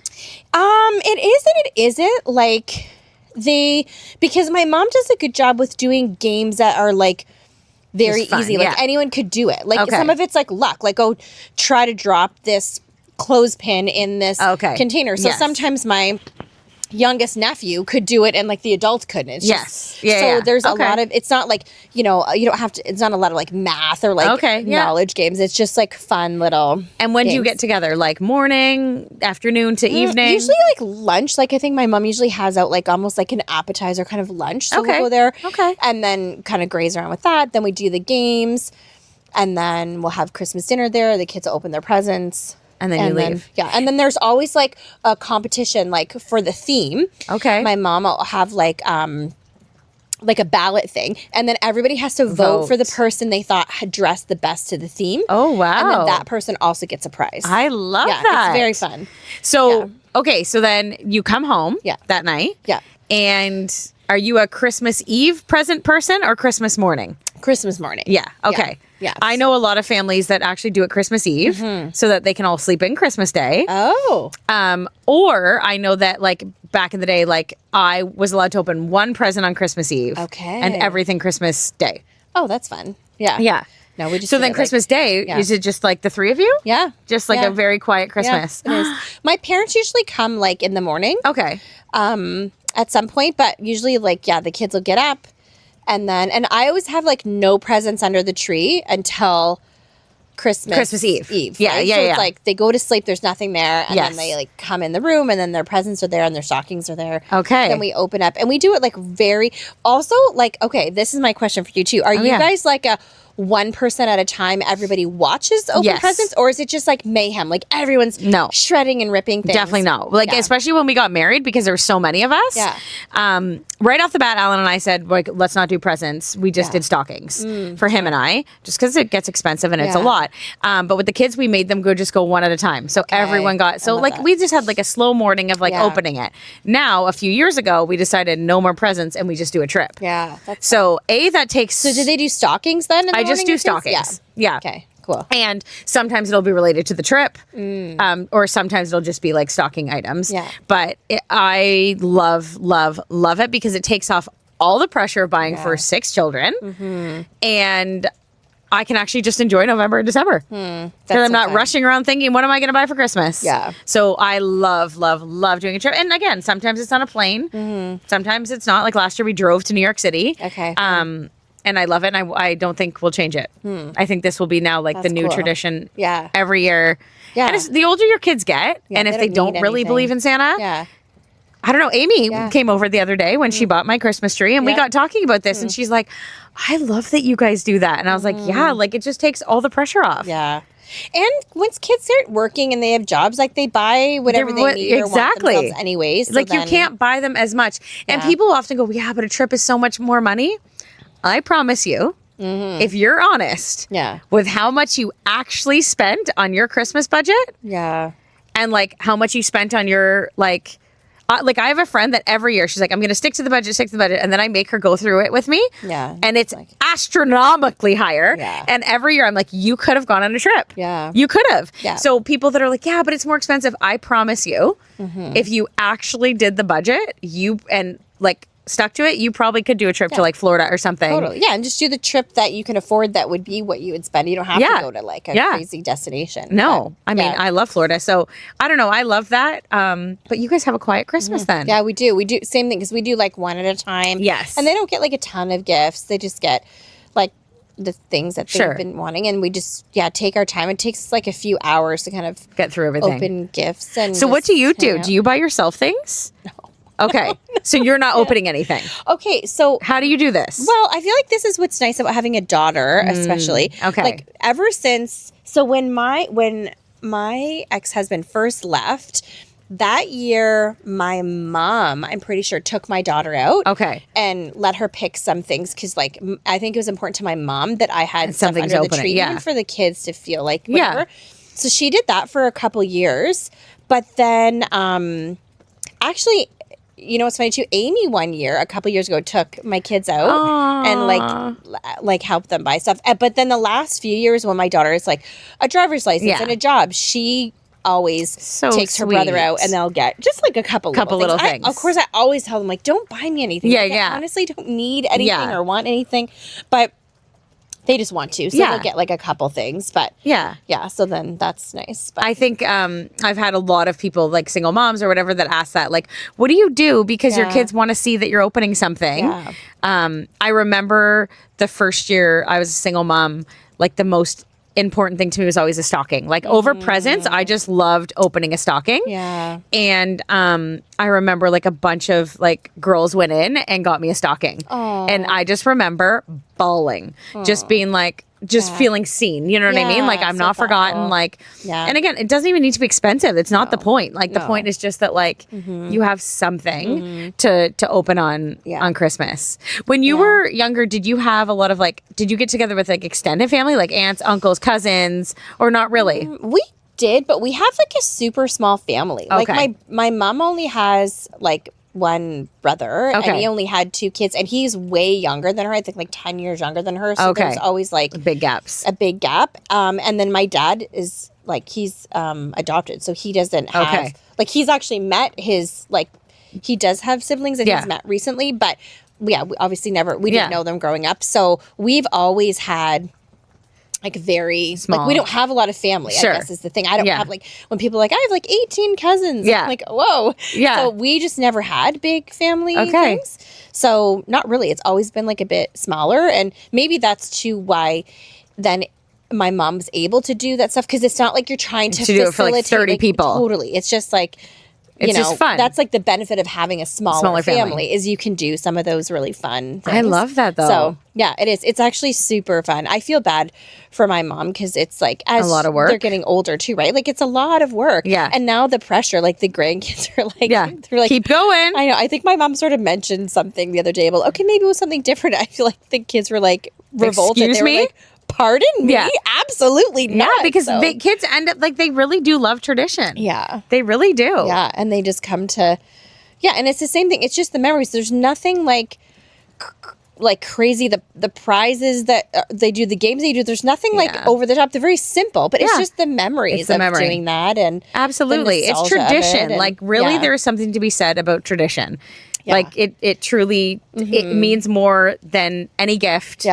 It is and it isn't. Like because my mom does a good job with doing games that are like very Just fun, easy. Like yeah. anyone could do it. Like Okay. some of it's like luck. Like try to drop this clothespin in this Okay. container. So Yes. sometimes my youngest nephew could do it and like the adults couldn't. It's Yes. just, Yeah, so yeah. there's a Okay. lot of, it's not like, you don't have to, it's not a lot of like math or like Okay, yeah. knowledge games. It's just like fun little. And when do you games. get together? Like morning, afternoon to evening? Usually like lunch. Like I think my mom usually has out like almost like an appetizer kind of lunch. So Okay. we'll go there. Okay. And then kind of graze around with that. Then we do the games. And then we'll have Christmas dinner there. The kids will open their presents. And then you leave. Yeah. And then there's always like a competition like for the theme. Okay. My mom will have like a ballot thing. And then everybody has to vote for the Vote. person they thought had dressed the best to the theme. Oh, wow. And then that person also gets a prize. I love yeah, that. it's very fun. So, Yeah. okay, so then you come home Yeah. that night. Yeah. And are you a Christmas Eve present person or Christmas morning? Christmas morning. Yeah. Okay. Yeah. I know a lot of families that actually do it Christmas Eve so that they can all sleep in Christmas Day. Oh. Or I know that like back in the day, like I was allowed to open one present on Christmas Eve. Okay. And everything Christmas Day. Oh, that's fun. Yeah. Yeah. No, we just So did then it, like- Christmas Day, yeah. is it just like the three of you? Yeah. Just like Yeah. a very quiet Christmas. Yeah, it is. My parents usually come like in the morning Okay. at some point, but usually like, the kids will get up and I always have like no presents under the tree until Christmas Eve. Yeah, right? yeah, So yeah. it's like they go to sleep, there's nothing there, and Yes. then they like come in the room and then their presents are there and their stockings are there. Okay. Then we open up and we do it like also like, okay, this is my question for you too. Are you yeah. guys like a one person at a time, everybody watches open presents, or is it just like mayhem? Like everyone's shredding and ripping things? Definitely no. Like, especially when we got married, because there were so many of us. Yeah. Right off the bat, Alan and I said, like, let's not do presents. We just did stockings for him and I, just because it gets expensive and it's a lot. But with the kids, we made them just go one at a time. So everyone got, so like we just had like a slow morning of like opening it. Now, a few years ago, we decided no more presents and we just do a trip. Yeah. So that takes. So do they do stockings then? I just do stockings. Yeah. Okay. Cool. And sometimes it'll be related to the trip, or sometimes it'll just be like stocking items. Yeah. But I love it because it takes off all the pressure of buying for 6 children, and I can actually just enjoy November and December because I'm not rushing around thinking, what am I going to buy for Christmas? Yeah. So I love doing a trip. And again, sometimes it's on a plane. Sometimes it's not. Like last year we drove to New York City. Okay. And I love it, and I don't think we'll change it. I think this will be now like the new tradition every year. Yeah. And it's, the older your kids get, and if they don't really believe in Santa, I don't know. Amy came over the other day when she bought my Christmas tree, and we got talking about this, and she's like, I love that you guys do that. And I was like, yeah, like it just takes all the pressure off. Yeah. And once kids start working and they have jobs, like they buy whatever they need or want themselves anyways. So like you can't buy them as much. And people often go, yeah, but a trip is so much more money. I promise you, if you're honest with how much you actually spent on your Christmas budget, and like how much you spent on your like I have a friend that every year she's like, I'm going to stick to the budget, and then I make her go through it with me, and it's like astronomically higher. And every year I'm like, you could have gone on a trip. You could have. So people that are like, yeah, but it's more expensive. I promise you, if you actually did the budget, stuck to it, you probably could do a trip to like Florida or something. Totally. Yeah, and just do the trip that you can afford that would be what you would spend. You don't have to go to like a crazy destination. No. I mean, I love Florida. So I don't know. I love that. But you guys have a quiet Christmas then. Yeah, we do. We do same thing because we do like one at a time. Yes. And they don't get like a ton of gifts. They just get like the things that they've been wanting, and we just take our time. It takes like a few hours to kind of get through everything. Open gifts. And so what do you do? Do you buy yourself things? No. Okay. So you're not opening anything. Okay. So how do you do this? Well, I feel like this is what's nice about having a daughter, especially. Okay. Like ever since, so when my ex-husband first left, that year, my mom, I'm pretty sure, took my daughter out. Okay. And let her pick some things because, like, I think it was important to my mom that I had stuff under the tree, even for the kids to feel like whatever. Yeah. So she did that for a couple years, but then, actually. You know what's funny too? Amy one year, a couple years ago, took my kids out and like helped them buy stuff. But then the last few years, when my daughter is like a driver's license and a job, she always takes her brother out, and they'll get just like a couple little things. Of course, I always tell them like, don't buy me anything. Yeah, I honestly don't need anything or want anything, but. They just want to. So they'll get like a couple things. But so then that's nice. But I think I've had a lot of people like single moms or whatever that ask that. Like, what do you do because your kids want to see that you're opening something? Yeah. I remember the first year I was a single mom, like the most important thing to me was always a stocking. Like over presents, I just loved opening a stocking. Yeah. And I remember like a bunch of like girls went in and got me a stocking. Aww. And I just remember bawling, just being like, feeling seen. You know what I mean? Like I'm not forgotten. Like, and again, it doesn't even need to be expensive. It's not the point. Like the point is just that like you have something to open on Christmas. When you were younger, did you have a lot of like, did you get together with like extended family, like aunts, uncles, cousins, or not really? We did, but we have like a super small family. Okay. Like my mom only has like one brother and he only had 2 kids and he's way younger than her. I think like 10 years younger than her. So there's always like big gaps. A big gap. And then my dad is like, he's adopted. So he doesn't have like, he's actually met his, like he does have siblings that he's met recently, but we obviously we didn't know them growing up. So we've always had like very small. Like we don't have a lot of family, I guess is the thing. I don't have like when people are like, I have like 18 cousins. I'm like, whoa. Yeah. So we just never had big family things. So not really. It's always been like a bit smaller. And maybe that's too why then my mom's able to do that stuff because it's not like you're trying to do it for like 30 people. Totally. It's just like It's just fun. That's like the benefit of having a smaller family is you can do some of those really fun things. I love that though. So yeah, it is. It's actually super fun. I feel bad for my mom because it's like as a lot of work. They're getting older too, right? Like it's a lot of work. Yeah. And now the pressure, like the grandkids are like, they're like, keep going. I know. I think my mom sort of mentioned something the other day about, okay, maybe it was something different. I feel like the kids were like revolted. Excuse they were me? like, pardon me? Yeah. Absolutely not. Yeah, because the kids end up like they really do love tradition. Yeah. They really do. Yeah. And they just come to, and it's the same thing. It's just the memories. There's nothing like crazy. The prizes that they do, the games they do, there's nothing like over the top. They're very simple, but it's just the memories of doing that. And absolutely. It's tradition. Like really there is something to be said about tradition. Yeah. Like it truly, it means more than any gift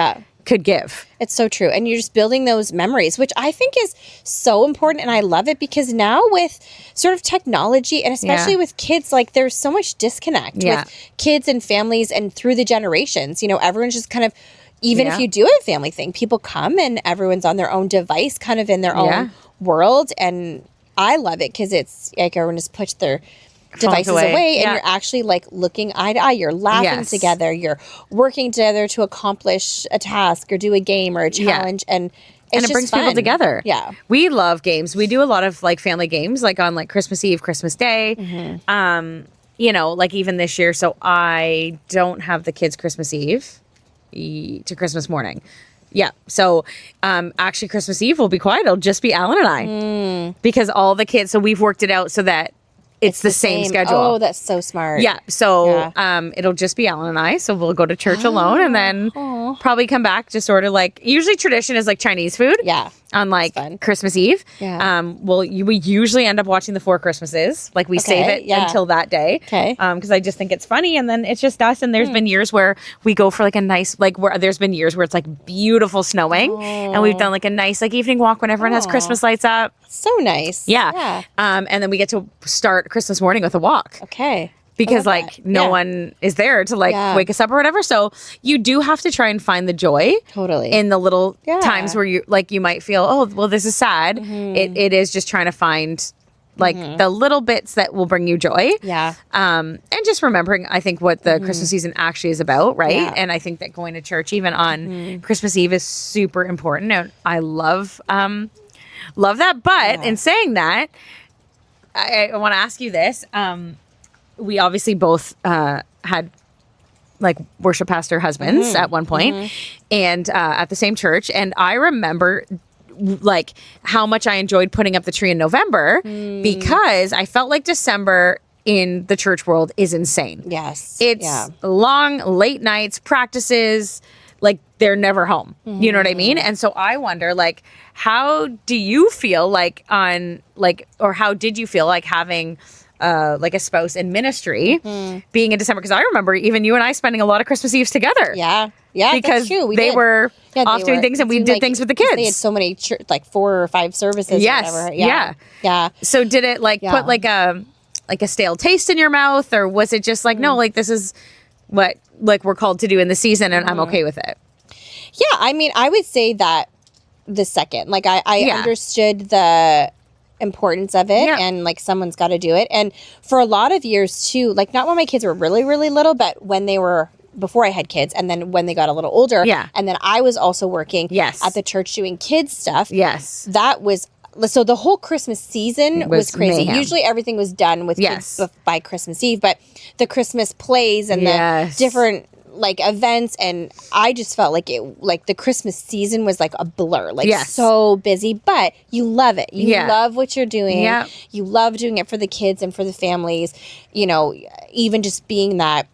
could give. It's so true. And you're just building those memories, which I think is so important. And I love it because now with sort of technology and especially with kids, like there's so much disconnect with kids and families and through the generations. Everyone's just kind of, even if you do a family thing, people come and everyone's on their own device, kind of in their own world. And I love it because it's like everyone just puts their devices away and you're actually like looking eye to eye, you're laughing together, you're working together to accomplish a task or do a game or a challenge and it brings people together. Yeah. We love games. We do a lot of like family games like on like Christmas Eve, Christmas Day. Like even this year, so I don't have the kids Christmas Eve to Christmas morning. Yeah. So actually Christmas Eve will be quiet. It'll just be Alan and I because all the kids, so we've worked it out so that it's the same schedule. Oh, that's so smart. Yeah. So it'll just be Alan and I. So we'll go to church alone and then probably come back just sort of like, usually tradition is like Chinese food. Yeah. On like Christmas Eve. Yeah. We usually end up watching the 4 Christmases. Like we save it until that day. Okay. Because I just think it's funny. And then it's just us. And there's been years where we go for like a nice, like where there's been years where it's like beautiful snowing. And we've done like a nice like evening walk when everyone has Christmas lights up. So nice. Yeah. And then we get to start Christmas morning with a walk. Okay. Because like no one is there to like wake us up or whatever. So you do have to try and find the joy in the little times where you like, you might feel, oh, well, this is sad. It is just trying to find like the little bits that will bring you joy. Yeah. And just remembering, I think, what the Christmas season actually is about. Right. Yeah. And I think that going to church even on Christmas Eve is super important. And I love that. But in saying that, I want to ask you this. We obviously both had like worship pastor husbands at one point and at the same church. And I remember like how much I enjoyed putting up the tree in November because I felt like December in the church world is insane. Yes. It's long, late nights, practices, like they're never home. You know what I mean? And so I wonder, like, how do you feel like on like, or how did you feel like having like a spouse in ministry being in December? Because I remember even you and I spending a lot of Christmas Eves together. Yeah, because that's true. They were off doing things and we did things with the kids. They had so many like 4 or 5 services. Yes, or whatever. Yeah. So did it like put like a stale taste in your mouth, or was it just like no, like this is what like we're called to do in the season, and I'm okay with it? Yeah, I mean, I would say that the second, like I understood the importance of it and like someone's got to do it. And for a lot of years too, like not when my kids were really, really little, but when they were before I had kids and then when they got a little older. Yeah. And then I was also working at the church doing kids stuff. Yes. That was, so the whole Christmas season was crazy. Mayhem. Usually everything was done with kids by Christmas Eve, but the Christmas plays and the different like events, and I just felt like it, like the Christmas season was like a blur, like so busy, but you love it. You love what you're doing. You love doing it for the kids and for the families, you know, even just being that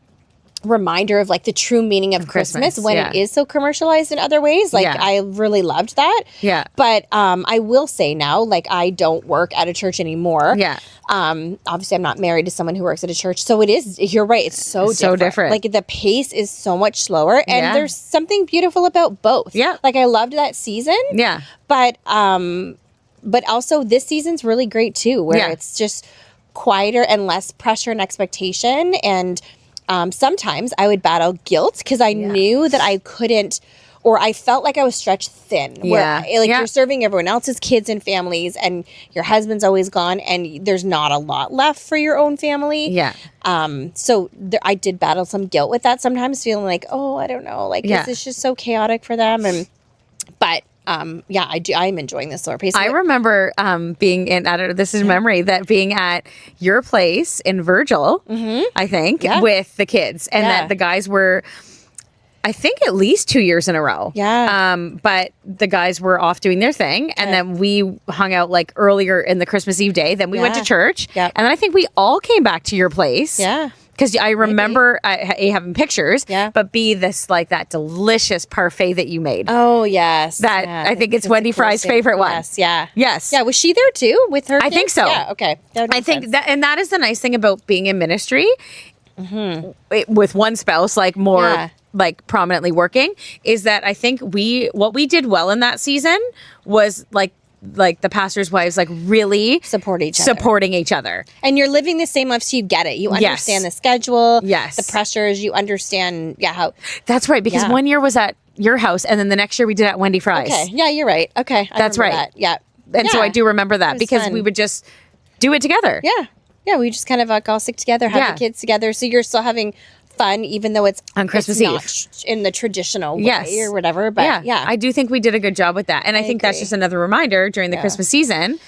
reminder of like the true meaning of Christmas when it is so commercialized in other ways. Like I really loved that. Yeah. But I will say now, like I don't work at a church anymore. Yeah. Obviously I'm not married to someone who works at a church. So it is, you're right. It's so different. Like the pace is so much slower and there's something beautiful about both. Yeah. Like I loved that season. Yeah. But also this season's really great too, where it's just quieter and less pressure and expectation. And sometimes I would battle guilt because I knew that I couldn't, or I felt like I was stretched thin. Where you're serving everyone else's kids and families, and your husband's always gone, and there's not a lot left for your own family. Yeah. So I did battle some guilt with that sometimes, feeling like, oh, I don't know, like is this just so chaotic for them? But I'm enjoying this slower pace. I remember being in, I don't know, this is memory, that being at your place in Virgil, I think, with the kids, and that the guys were, I think, at least 2 years in a row. Yeah. But the guys were off doing their thing, and then we hung out like earlier in the Christmas Eve day. Then we went to church, and then I think we all came back to your place. Yeah. Because I remember A, having pictures, but B, this like that delicious parfait that you made. Oh, yes. I think it's Wendy Fry's favorite one. Yes, yeah. Yes. Yeah, was she there too with her kids? I think so. Yeah, okay. I think that, and that is the nice thing about being in ministry with one spouse, like more like prominently working, is that I think what we did well in that season was like the pastors' wives, like really supporting each other. And you're living the same life, so you get it. You understand the schedule, the pressures. You understand, how. That's right, because 1 year was at your house, and then the next year we did at Wendy Fry's. Okay, yeah, you're right. Okay, that's right. That. Yeah, and so I do remember that because we would just do it together. Yeah, we just kind of all stick together, have the kids together. So you're still having fun, even though it's on Christmas Eve, not in the traditional way or whatever. But I do think we did a good job with that, and I think that's just another reminder during the Christmas season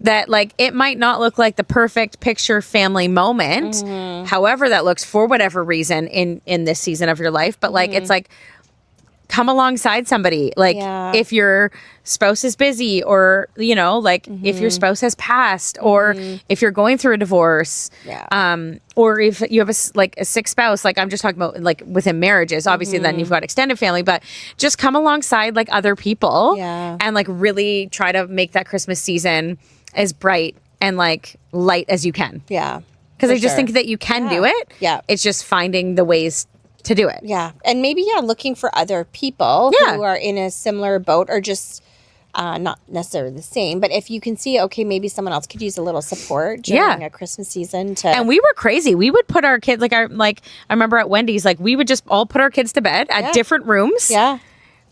that like it might not look like the perfect picture family moment, however that looks for whatever reason in this season of your life, but like it's like come alongside somebody, like if your spouse is busy, or like if your spouse has passed, or if you're going through a divorce, or if you have a sick spouse, like I'm just talking about like within marriages, obviously then you've got extended family, but just come alongside like other people and like really try to make that Christmas season as bright and like light as you can. Because I just think that you can do it. It's just finding the ways to do it. And maybe looking for other people who are in a similar boat, or just not necessarily the same, but if you can see, okay, maybe someone else could use a little support during a Christmas season and we were crazy. We would put our kids I remember at Wendy's, like we would just all put our kids to bed at different rooms.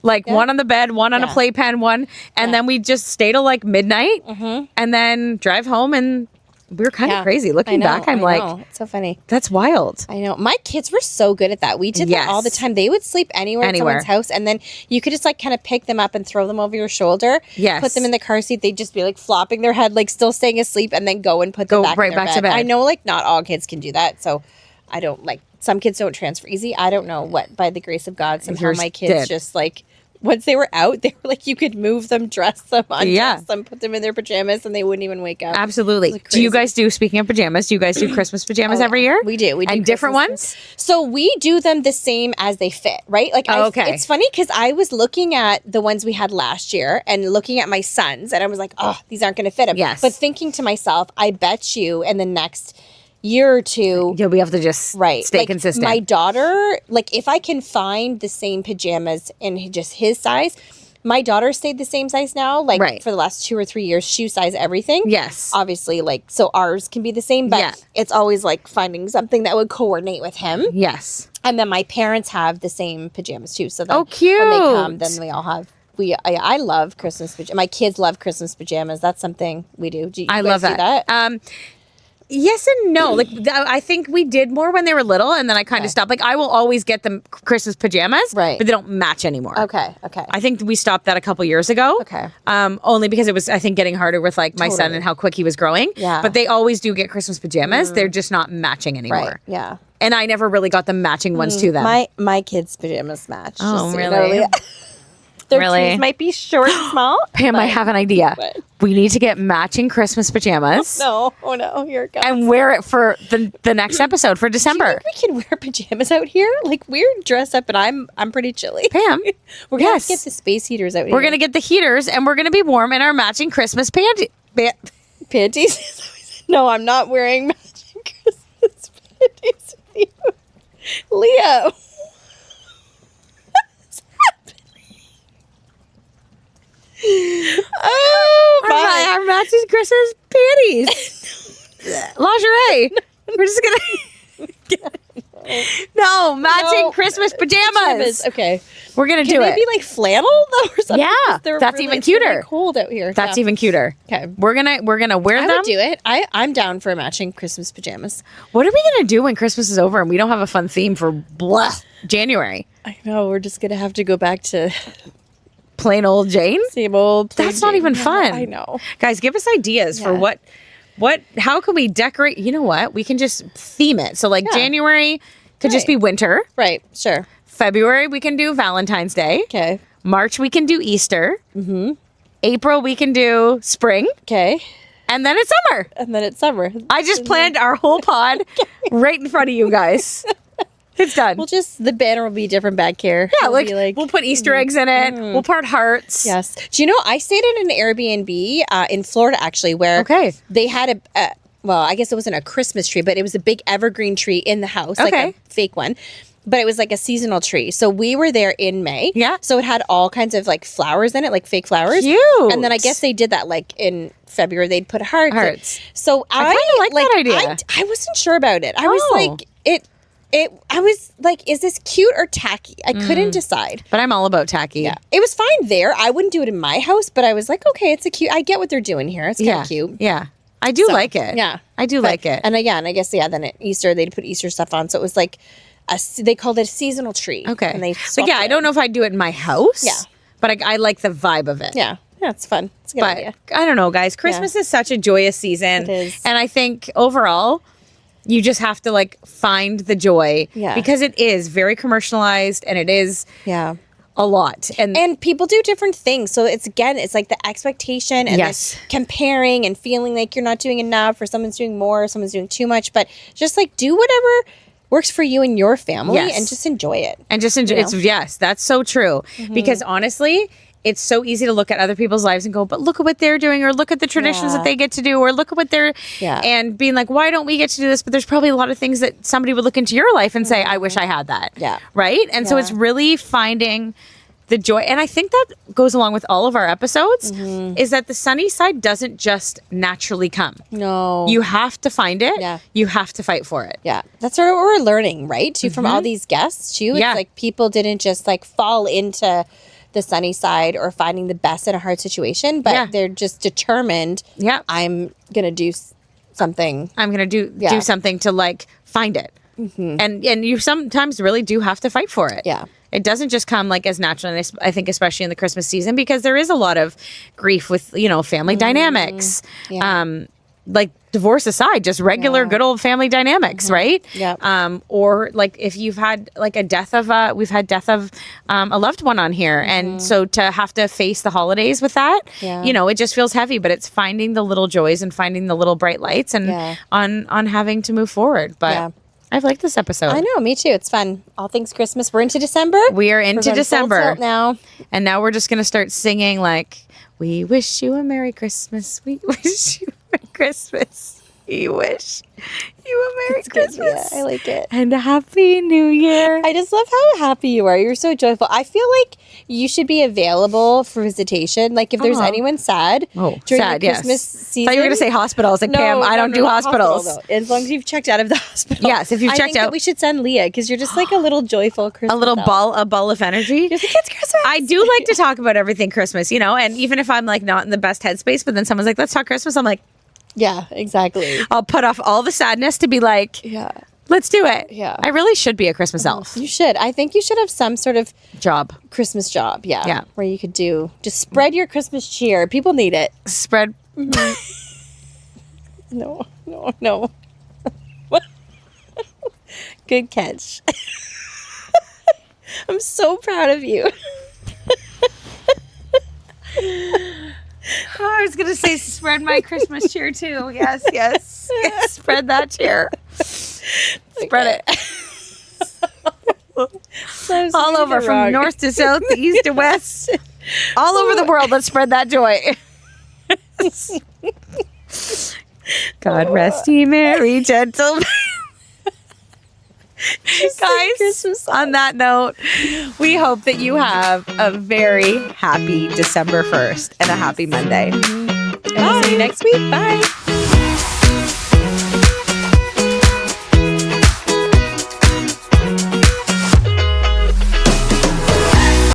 One on the bed, one on a playpen, one, and then we just stay till like midnight and then drive home, and we were kind of crazy. Looking back, I'm like, it's so funny. That's wild. I know. My kids were so good at that. We did that all the time. They would sleep anywhere at someone's house, and then you could just like kind of pick them up and throw them over your shoulder. Put them in the car seat. They'd just be like flopping their head, like still staying asleep, and then go and put them back to bed. I know, like not all kids can do that, so I don't like. Some kids don't transfer easy. I don't know what. By the grace of God, somehow my kids just like. Once they were out, they were like, you could move them, dress them, undress them, put them in their pajamas, and they wouldn't even wake up. Absolutely. Do you guys speaking of pajamas, do you guys do Christmas pajamas every year? We do. We do. And different ones? So we do them the same as they fit, right? Like, it's funny because I was looking at the ones we had last year and looking at my sons, and I was like, oh, these aren't going to fit him. But thinking to myself, I bet you in the next year or two you'll be able to just stay consistent. My daughter, like if I can find the same pajamas in just his size, my daughter stayed the same size now, like for the last 2 or 3 years, shoe size, everything. Obviously, like, so ours can be the same, but it's always like finding something that would coordinate with him. And then my parents have the same pajamas too. So then cute. When they come, then we all have. I love Christmas pajamas. My kids love Christmas pajamas. That's something we do. Do you guys love that? Yes and no. Like I think we did more when they were little, and then I kind of stopped. Like I will always get them Christmas pajamas, but they don't match anymore. Okay. I think we stopped that a couple years ago. Only because it was, I think, getting harder with like my son and how quick he was growing. But they always do get Christmas pajamas. They're just not matching anymore. And I never really got the matching ones to them. My kids' pajamas match. Oh, really? Their trees might be short and small. Pam, I have an idea. We need to get matching Christmas pajamas. Oh no, here it goes. And wear it for the next episode for December. Do you think we can wear pajamas out here? Like we're dressed up, and I'm pretty chilly. Pam, we're gonna get the space heaters out here. We're gonna get the heaters, and we're gonna be warm in our matching Christmas panties. No, I'm not wearing matching Christmas panties with you, Leo. Our matching Christmas panties. Lingerie. We're just gonna No, matching Christmas pajamas. Okay. We're going to do Can it. they be like flannel though or something? Yeah, that's even cuter. It's really cold out here. That's even cuter. Okay. We're gonna wear I them. would do it. I'm down for matching Christmas pajamas. What are we gonna do when Christmas is over and we don't have a fun theme for January? I know, we're just gonna have to go back to Plain old Jane? same old. That's not even fun. I know. Guys, give us ideas for how can we decorate? You know what? We can just theme it. So like January could just be winter. Right. Sure. February we can do Valentine's Day. Okay. March we can do Easter. April we can do spring. Okay. And then it's summer. And then it's summer. I just planned our whole pod right in front of you guys. It's done. The banner will be different back here. Yeah, It'll like, be we'll put Easter eggs in it. We'll put hearts. Yes. Do you know, I stayed in an Airbnb in Florida, actually, where they had well, I guess it wasn't a Christmas tree, but it was a big evergreen tree in the house, like a fake one. But it was like a seasonal tree. So we were there in May. Yeah. So it had all kinds of like flowers in it, like fake flowers. Cute. And then I guess they did that like in February. They'd put hearts. So I kind of like that idea. I wasn't sure about it. I was like, I was like, is this cute or tacky? I couldn't decide. But I'm all about tacky. Yeah. It was fine there. I wouldn't do it in my house, but I was like, okay, it's I get what they're doing here. It's kind of cute. Yeah. I do like it. Yeah. I do like it. And again, I guess, then at Easter, they'd put Easter stuff on. So it was like, they called it a seasonal tree. Okay. And they I don't know if I'd do it in my house. Yeah. But I like the vibe of it. Yeah. Yeah, it's fun. It's a good idea. I don't know, guys. Christmas is such a joyous season. It is. And I think overall, you just have to like find the joy. Yeah. Because it is very commercialized and it is a lot. And people do different things. So it's like the expectation and Yes. like comparing and feeling like you're not doing enough or someone's doing more or someone's doing too much. But just like do whatever works for you and your family and just enjoy it. And just enjoy that's so true. Because honestly, it's so easy to look at other people's lives and go, but look at what they're doing, or look at the traditions that they get to do, or look at what they're and being like, why don't we get to do this? But there's probably a lot of things that somebody would look into your life and say, I wish I had that. Yeah. Right? And so it's really finding the joy. And I think that goes along with all of our episodes is that the sunny side doesn't just naturally come. No. You have to find it. Yeah. You have to fight for it. Yeah. That's sort of what we're learning, right? Too, from all these guests, too. It's like people didn't just like fall into the sunny side or finding the best in a hard situation, but they're just determined. Yeah. I'm going to do something. I'm going to do something to like find it. And you sometimes really do have to fight for it. Yeah. It doesn't just come like as natural. And I think especially in the Christmas season, because there is a lot of grief with, family dynamics. Yeah. Like divorce aside, just regular good old family dynamics, right? Yeah. Or like if you've had like we've had death of a loved one on here. And so to have to face the holidays with that, it just feels heavy, but it's finding the little joys and finding the little bright lights and on having to move forward. But I've liked this episode. I know, me too. It's fun. All things Christmas. We're into December. We are into December now. And now we're just going to start singing like, we wish you a Merry Christmas. We wish you a Merry Christmas. We wish you a Merry Christmas. Yeah, I like it. And a Happy New Year. I just love how happy you are. You're so joyful. I feel like you should be available for visitation. Like if there's anyone sad during the Christmas season. I thought you were going to say hospital. I was like, Pam, I don't do hospitals. As long as you've checked out of the hospital. Yes, if you've checked out. That we should send Leah because you're just like a little joyful Christmas. A ball of energy. You're like, it's Christmas. I do like to talk about everything Christmas, and even if I'm like not in the best headspace, but then someone's like, let's talk Christmas. I'm like, yeah, exactly. I'll put off all the sadness to be like, let's do it. Yeah. I really should be a Christmas elf. You should. I think you should have some sort of job. Christmas job. Yeah. Where you could just spread your Christmas cheer. People need it. Spread. No. Good catch. I'm so proud of you. Oh, I was going to say spread my cheer too. Yes. Spread that cheer. Spread it. All over from north to south, to east to west. All over the world. Let's spread that joy. God rest ye merry gentlemen. Guys, on that note, we hope that you have a very happy December 1st and a happy Monday. And we'll see you next week. Bye.